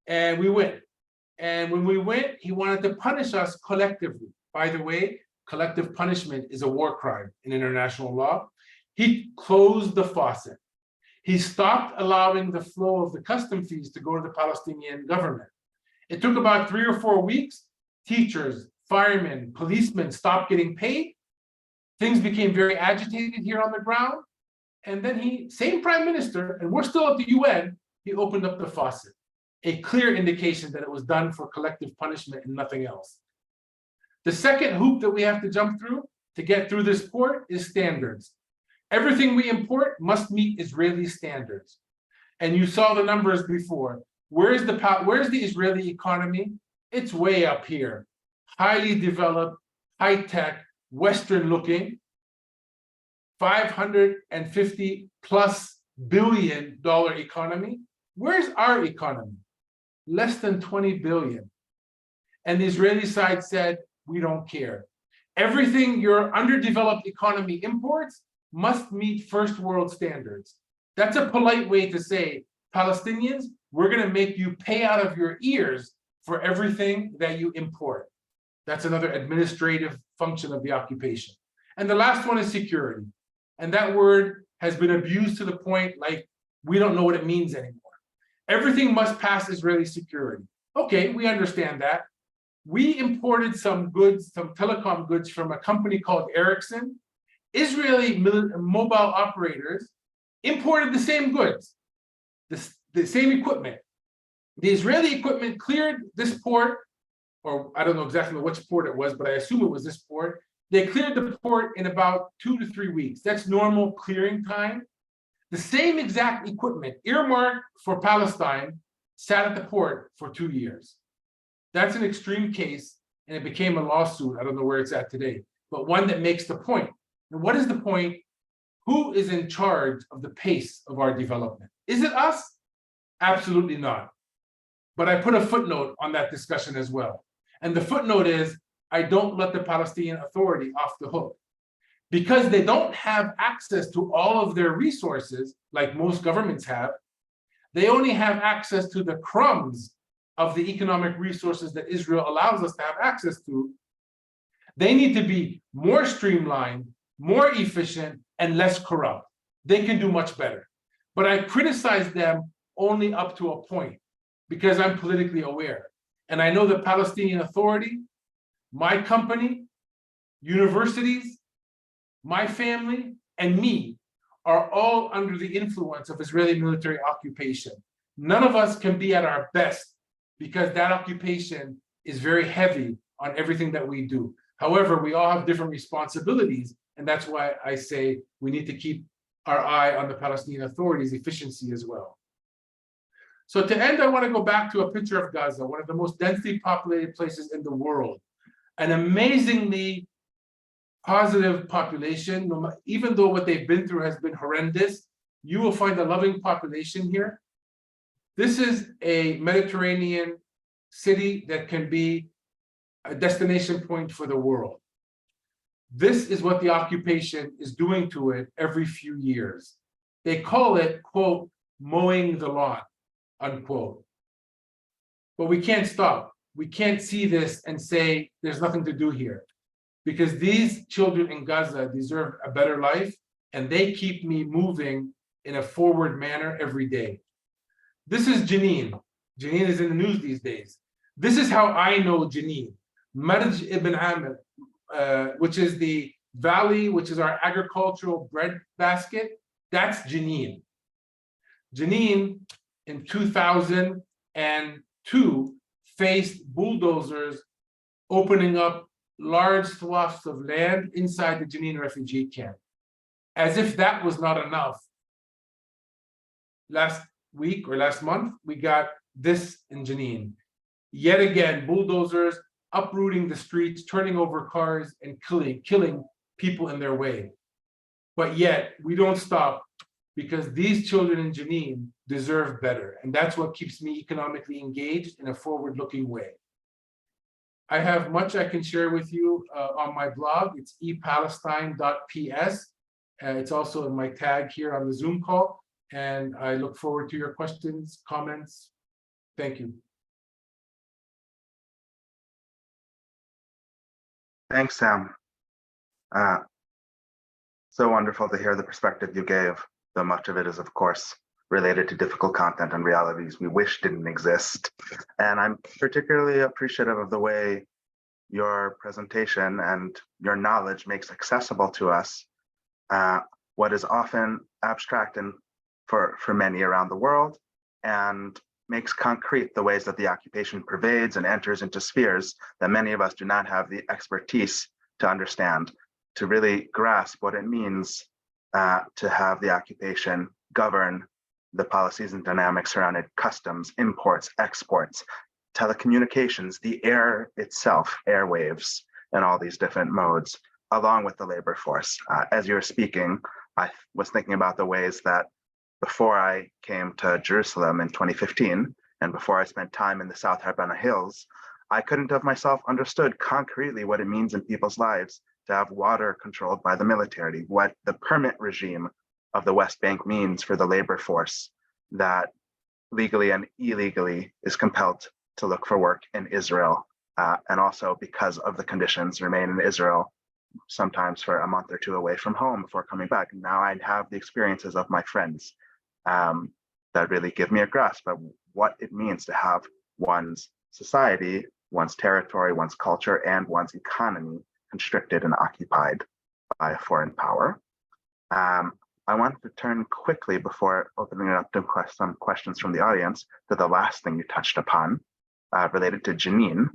And we went. And when we went, he wanted to punish us collectively. By the way, collective punishment is a war crime in international law. He closed the faucet. He stopped allowing the flow of the custom fees to go to the Palestinian government. It took about 3 or 4 weeks. Teachers, firemen, policemen stopped getting paid. Things became very agitated here on the ground. And then same prime minister, and we're still at the UN, he opened up the faucet. A clear indication that it was done for collective punishment and nothing else. The second hoop that we have to jump through to get through this port is standards. Everything we import must meet Israeli standards. And you saw the numbers before. Where's the Israeli economy? It's way up here. Highly developed, high-tech, Western looking, $550+ billion economy. Where's our economy? Less than 20 billion. And the Israeli side said, we don't care. Everything your underdeveloped economy imports must meet first world standards. That's a polite way to say, Palestinians, we're going to make you pay out of your ears for everything that you import. That's another administrative function of the occupation. And the last one is security. And that word has been abused to the point like we don't know what it means anymore. Everything must pass Israeli security. Okay, we understand that. We imported some goods, some telecom goods from a company called Ericsson. Israeli mobile operators imported the same goods, the same equipment. The Israeli equipment cleared this port, or I don't know exactly which port it was, but I assume it was this port. They cleared the port in about 2 to 3 weeks. That's normal clearing time. The same exact equipment earmarked for Palestine sat at the port for 2 years. That's an extreme case, and it became a lawsuit. I don't know where it's at today, but one that makes the point. And what is the point? Who is in charge of the pace of our development? Is it us? Absolutely not. But I put a footnote on that discussion as well. And the footnote is, I don't let the Palestinian Authority off the hook. Because they don't have access to all of their resources, like most governments have, they only have access to the crumbs of the economic resources that Israel allows us to have access to. They need to be more streamlined, more efficient, and less corrupt. They can do much better. But I criticize them only up to a point because I'm politically aware. And I know the Palestinian Authority, my company, universities, my family, and me are all under the influence of Israeli military occupation. None of us can be at our best because that occupation is very heavy on everything that we do. However, we all have different responsibilities, and that's why I say we need to keep our eye on the Palestinian Authority's efficiency as well. So to end, I want to go back to a picture of Gaza, one of the most densely populated places in the world. An amazingly positive population, even though what they've been through has been horrendous, you will find a loving population here. This is a Mediterranean city that can be a destination point for the world. This is what the occupation is doing to it every few years. They call it, quote, mowing the lawn, unquote. But we can't stop. We can't see this and say there's nothing to do here, because these children in Gaza deserve a better life, and they keep me moving in a forward manner every day. This is Jenin. Jenin is in the news these days. This is how I know Jenin. Marj ibn Amir, which is the valley, which is our agricultural bread basket, that's Jenin. Jenin in 2002 faced bulldozers opening up large swaths of land inside the Jenin refugee camp. As if that was not enough, last week or last month, we got this in Jenin. Yet again, bulldozers uprooting the streets, turning over cars, and killing people in their way. But yet, we don't stop, because these children in Jenin deserve better. And that's what keeps me economically engaged in a forward-looking way. I have much I can share with you on my blog. It's epalestine.ps. It's also in my tag here on the Zoom call. And I look forward to your questions, comments. Thank you. Thanks, Sam. So wonderful to hear the perspective you gave, though much of it is, of course, related to difficult content and realities we wish didn't exist. And I'm particularly appreciative of the way your presentation and your knowledge makes accessible to us what is often abstract and for many around the world, and makes concrete the ways that the occupation pervades and enters into spheres that many of us do not have the expertise to understand, to really grasp what it means to have the occupation govern the policies and dynamics surrounding customs, imports, exports, telecommunications, the air itself, airwaves, and all these different modes, along with the labor force. As you were speaking, I was thinking about the ways that before I came to Jerusalem in 2015, and before I spent time in the South Harbana Hills, I couldn't have myself understood concretely what it means in people's lives to have water controlled by the military, what the permit regime of the West Bank means for the labor force that legally and illegally is compelled to look for work in Israel, and also because of the conditions remain in Israel, sometimes for a month or two away from home before coming back. Now I have the experiences of my friends that really give me a grasp of what it means to have one's society, one's territory, one's culture, and one's economy constricted and occupied by a foreign power. I wanted to turn quickly before opening it up to some questions from the audience to the last thing you touched upon related to Jenin.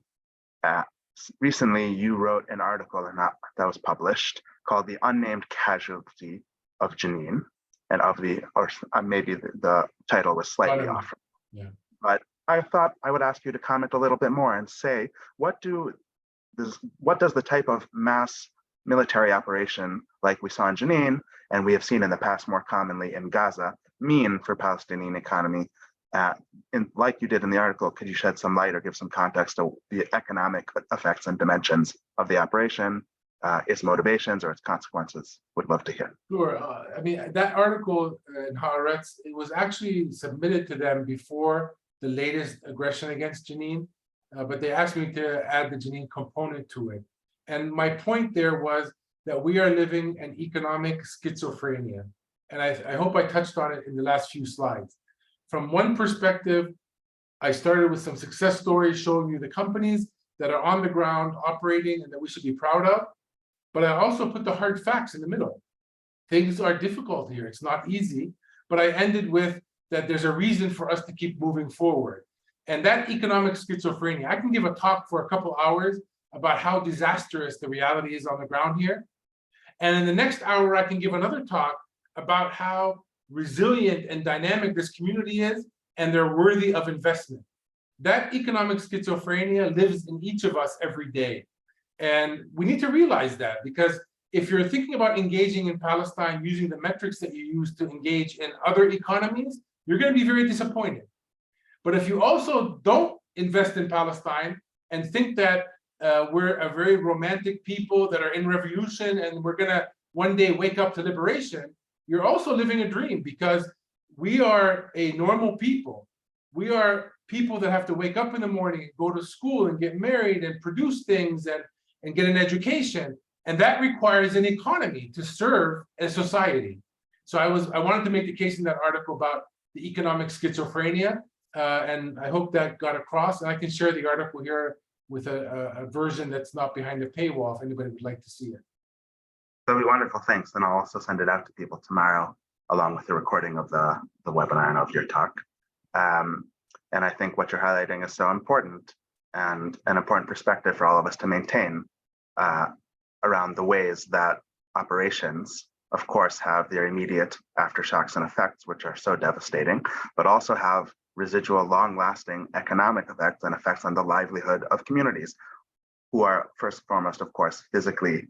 Recently, you wrote an article that was published called "The Unnamed Casualty of Jenin," and maybe the title was slightly off. Yeah. But I thought I would ask you to comment a little bit more and say, what does the type of mass military operation like we saw in Jenin, and we have seen in the past more commonly in Gaza, mean for Palestinian economy? Like you did in the article, could you shed some light or give some context to the economic effects and dimensions of the operation, its motivations or its consequences? Would love to hear. Sure. I mean, that article in Haaretz, it was actually submitted to them before the latest aggression against Jenin, but they asked me to add the Jenin component to it. And my point there was that we are living an economic schizophrenia. And I hope I touched on it in the last few slides. From one perspective, I started with some success stories showing you the companies that are on the ground operating and that we should be proud of. But I also put the hard facts in the middle. Things are difficult here. It's not easy. But I ended with that there's a reason for us to keep moving forward. And that economic schizophrenia, I can give a talk for a couple hours about how disastrous the reality is on the ground here. And in the next hour, I can give another talk about how resilient and dynamic this community is, and they're worthy of investment. That economic schizophrenia lives in each of us every day. And we need to realize that, because if you're thinking about engaging in Palestine using the metrics that you use to engage in other economies, you're going to be very disappointed. But if you also don't invest in Palestine and think that we're a very romantic people that are in revolution and we're going to one day wake up to liberation, you're also living a dream, because we are a normal people. We are people that have to wake up in the morning and go to school and get married and produce things and get an education. And that requires an economy to serve a society. So I wanted to make the case in that article about the economic schizophrenia. And I hope that got across. And I can share the article here with a version that's not behind the paywall if anybody would like to see it. That'd be wonderful, thanks. And I'll also send it out to people tomorrow, along with the recording of the webinar and of your talk. And I think what you're highlighting is so important, and an important perspective for all of us to maintain around the ways that operations, of course, have their immediate aftershocks and effects, which are so devastating, but also have residual long-lasting economic effects and effects on the livelihood of communities who are first and foremost, of course, physically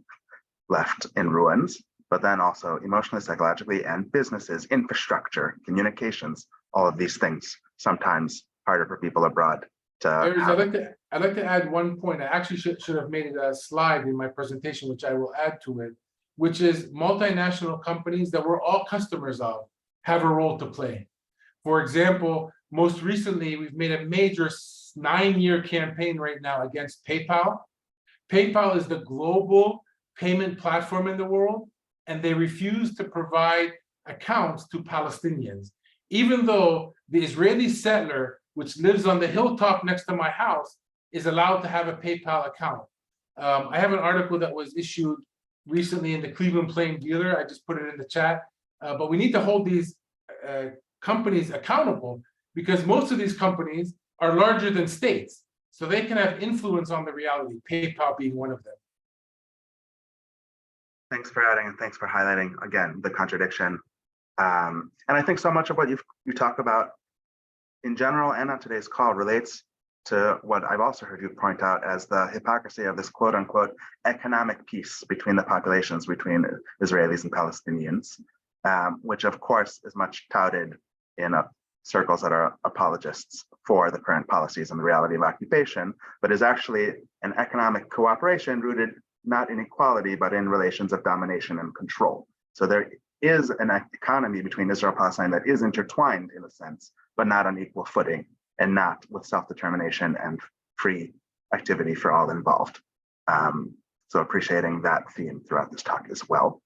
left in ruins, but then also emotionally, psychologically, and businesses, infrastructure, communications, all of these things, sometimes harder for people abroad to I'd like to add one point. I actually should have made it a slide in my presentation, which I will add to it, which is multinational companies that we're all customers of have a role to play. For example, most recently, we've made a major 9-year campaign right now against PayPal. PayPal is the global payment platform in the world, and they refuse to provide accounts to Palestinians, even though the Israeli settler, which lives on the hilltop next to my house, is allowed to have a PayPal account. I have an article that was issued recently in the Cleveland Plain Dealer. I just put it in the chat, but we need to hold these companies accountable, because most of these companies are larger than states, so they can have influence on the reality, PayPal being one of them. Thanks for adding and thanks for highlighting, again, the contradiction. And I think so much of what you talk about in general and on today's call relates to what I've also heard you point out as the hypocrisy of this quote unquote economic peace between the populations, between Israelis and Palestinians, which of course is much touted in circles that are apologists for the current policies and the reality of occupation, but is actually an economic cooperation rooted not in equality, but in relations of domination and control. So there is an economy between Israel and Palestine that is intertwined in a sense, but not on equal footing and not with self-determination and free activity for all involved. So appreciating that theme throughout this talk as well.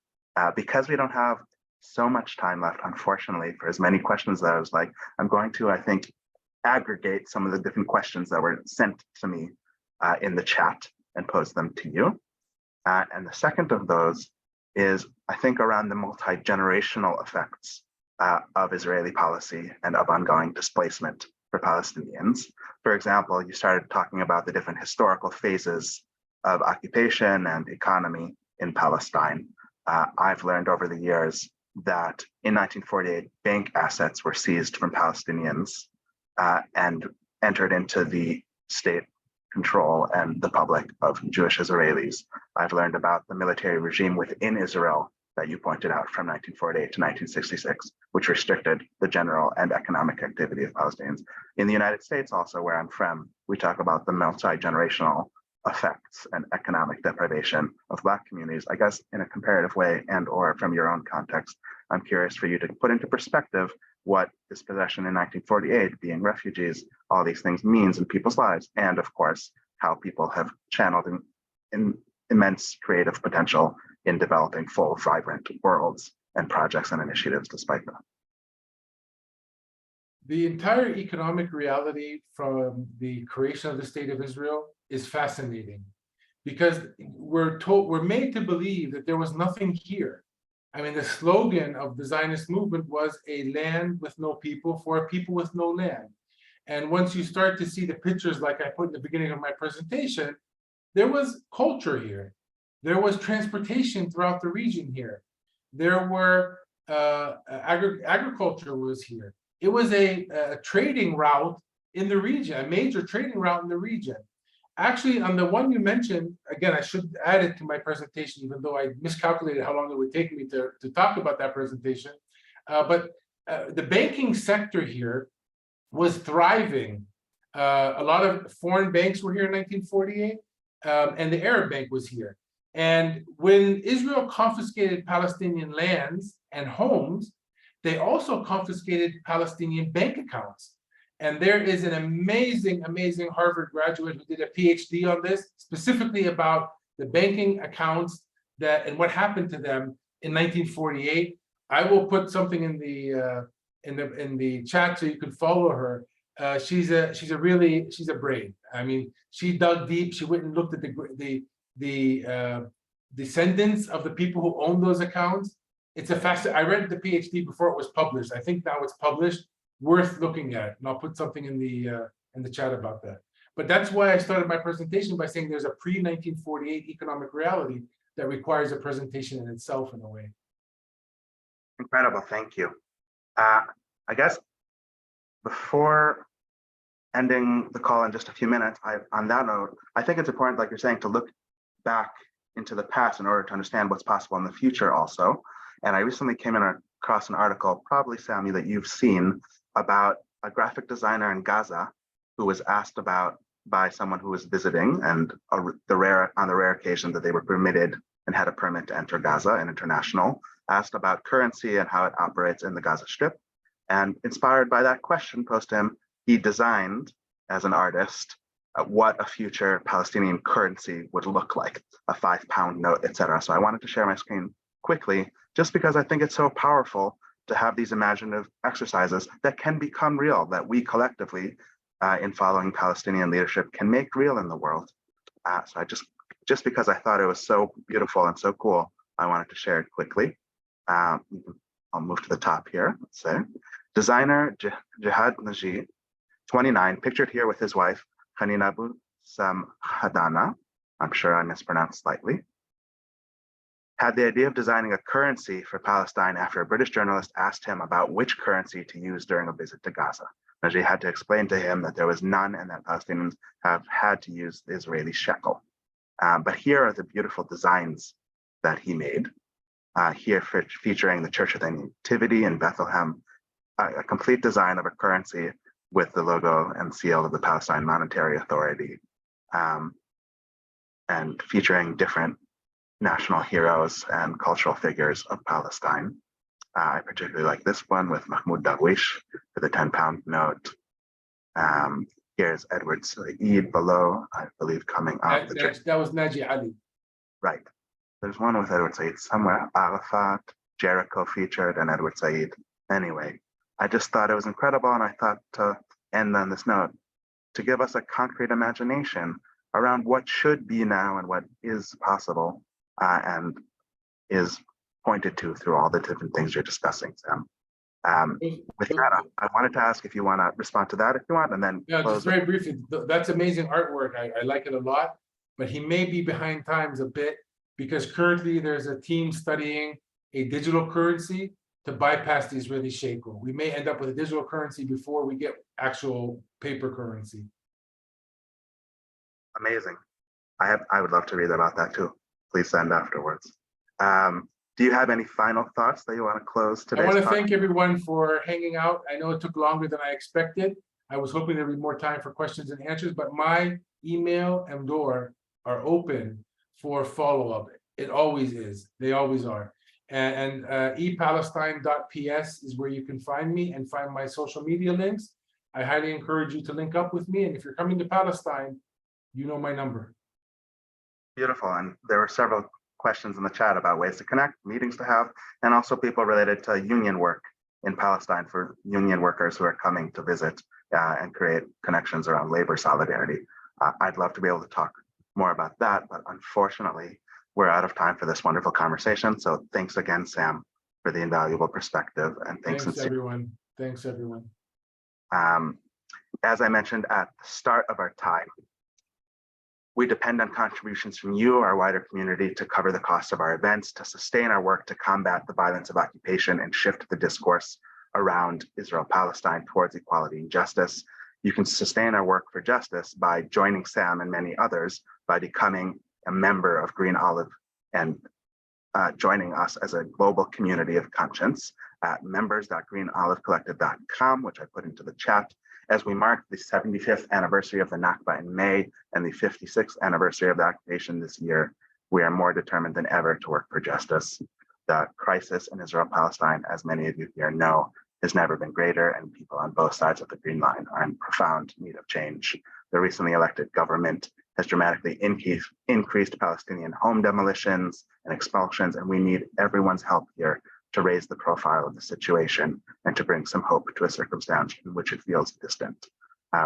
Because we don't have so much time left, unfortunately, for as many questions that I was like, I'm going to, I think, aggregate some of the different questions that were sent to me in the chat and pose them to you. And the second of those is, I think, around the multi-generational effects of Israeli policy and of ongoing displacement for Palestinians. For example, you started talking about the different historical phases of occupation and economy in Palestine. I've learned over the years that in 1948, bank assets were seized from Palestinians and entered into the state control and the public of Jewish Israelis. I've learned about the military regime within Israel that you pointed out from 1948 to 1966, which restricted the general and economic activity of Palestinians. In the United States also, where I'm from, we talk about the multi-generational effects and economic deprivation of Black communities, I guess in a comparative way and or from your own context. I'm curious for you to put into perspective what dispossession in 1948, being refugees, all these things means in people's lives, and of course, how people have channeled in immense creative potential in developing full, vibrant worlds and projects and initiatives despite that. The entire economic reality from the creation of the State of Israel is fascinating because we're made to believe that there was nothing here. I mean, the slogan of the Zionist movement was a land with no people for a people with no land. And once you start to see the pictures like I put in the beginning of my presentation, there was culture here. There was transportation throughout the region here. There were agriculture was here. It was a trading route in the region, a major trading route in the region. Actually, on the one you mentioned, again, I should add it to my presentation, even though I miscalculated how long it would take me to talk about that presentation. But the banking sector here was thriving. A lot of foreign banks were here in 1948, and the Arab Bank was here. And when Israel confiscated Palestinian lands and homes, they also confiscated Palestinian bank accounts. And there is an amazing, amazing Harvard graduate who did a PhD on this, specifically about the banking accounts and what happened to them in 1948. I will put something in the chat so you can follow her. She's a brain. I mean, she dug deep. She went and looked at the descendants of the people who own those accounts. It's I read the PhD before it was published. I think now it's published. Worth looking at, and I'll put something in the chat about that. But that's why I started my presentation by saying there's a pre-1948 economic reality that requires a presentation in itself in a way. Incredible, thank you. I guess before ending the call in just a few minutes, on that note, I think it's important, like you're saying, to look back into the past in order to understand what's possible in the future also. And I recently came across an article, probably Sammy, that you've seen, about a graphic designer in Gaza who was asked about by someone who was visiting, and on the rare occasion that they were permitted and had a permit to enter Gaza, an international, asked about currency and how it operates in the Gaza Strip. And inspired by that question posed to him, he designed as an artist what a future Palestinian currency would look like, a £5 note, etc. So I wanted to share my screen quickly, just because I think it's so powerful to have these imaginative exercises that can become real, that we collectively, in following Palestinian leadership, can make real in the world. So I just because I thought it was so beautiful and so cool, I wanted to share it quickly. I'll move to the top here, let's say. Designer Jihad Najee, 29, pictured here with his wife, Khaninabu Samhadana, I'm sure I mispronounced slightly, had the idea of designing a currency for Palestine after a British journalist asked him about which currency to use during a visit to Gaza. Najee had to explain to him that there was none and that Palestinians have had to use the Israeli shekel. But here are the beautiful designs that he made. Here featuring the Church of the Nativity in Bethlehem, a complete design of a currency with the logo and seal of the Palestine Monetary Authority, and featuring different national heroes and cultural figures of Palestine. I particularly like this one with Mahmoud Darwish for the 10-pound note. Here's Edward Said below, I believe coming out. That was Naji Ali. Right. There's one with Edward Said somewhere. Arafat, Jericho featured, and Edward Said. Anyway, I just thought it was incredible, and I thought to end on this note, to give us a concrete imagination around what should be now and what is possible, and is pointed to through all the different things you're discussing, Sam. With that, I wanted to ask if you want to respond to that if you want, and then just very briefly, that's amazing artwork. I like it a lot, but he may be behind times a bit because currently there's a team studying a digital currency to bypass the Israeli shekel. We may end up with a digital currency before we get actual paper currency. Amazing. I would love to read about that too. Please send afterwards. Do you have any final thoughts that you want to close today? I want to thank everyone for hanging out. I know it took longer than I expected. I was hoping there'd be more time for questions and answers, but my email and door are open for follow-up. It always is. They always are. And epalestine.ps is where you can find me and find my social media links. I highly encourage you to link up with me. And if you're coming to Palestine, you know my number. Beautiful. And there were several questions in the chat about ways to connect, meetings to have, and also people related to union work in Palestine for union workers who are coming to visit and create connections around labor solidarity. I'd love to be able to talk more about that, but unfortunately, we're out of time for this wonderful conversation. So thanks again, Sam, for the invaluable perspective. And thanks everyone. Thanks, everyone. As I mentioned at the start of our time, we depend on contributions from you, our wider community, to cover the cost of our events, to sustain our work to combat the violence of occupation and shift the discourse around Israel-Palestine towards equality and justice. You can sustain our work for justice by joining Sam and many others by becoming a member of Green Olive and joining us as a global community of conscience at members.greenolivecollective.com, which I put into the chat. As we mark the 75th anniversary of the Nakba in May and the 56th anniversary of the occupation this year, we are more determined than ever to work for justice. The crisis in Israel-Palestine, as many of you here know, has never been greater, and people on both sides of the Green Line are in profound need of change. The recently elected government has dramatically increased Palestinian home demolitions and expulsions, and we need everyone's help here to raise the profile of the situation and to bring some hope to a circumstance in which it feels distant.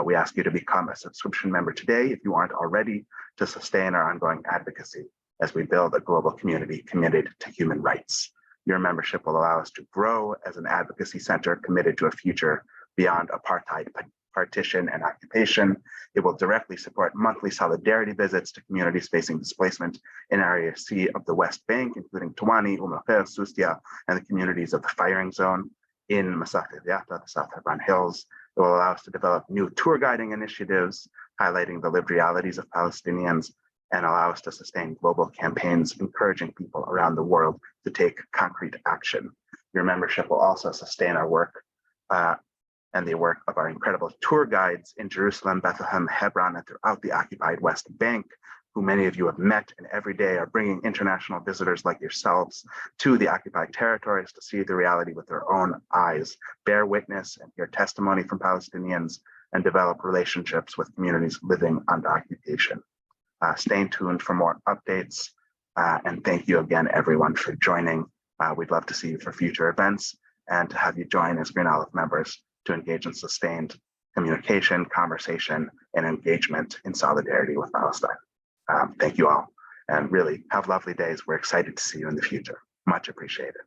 We ask you to become a subscription member today if you aren't already, to sustain our ongoing advocacy as we build a global community committed to human rights. Your membership will allow us to grow as an advocacy center committed to a future beyond apartheid, partition, and occupation. It will directly support monthly solidarity visits to communities facing displacement in Area C of the West Bank, including Tuwani, Umm-el-Khair, Sustia, and the communities of the firing zone in Masaf el-Yatta, the South Hebron Hills. It will allow us to develop new tour guiding initiatives, highlighting the lived realities of Palestinians, and allow us to sustain global campaigns encouraging people around the world to take concrete action. Your membership will also sustain our work and the work of our incredible tour guides in Jerusalem, Bethlehem, Hebron, and throughout the occupied West Bank, who many of you have met and every day are bringing international visitors like yourselves to the occupied territories to see the reality with their own eyes, bear witness and hear testimony from Palestinians, and develop relationships with communities living under occupation. Stay tuned for more updates, and thank you again, everyone, for joining. We'd love to see you for future events and to have you join as Green Olive members to engage in sustained communication, conversation, and engagement in solidarity with Palestine. Thank you all, and really have lovely days. We're excited to see you in the future. Much appreciated.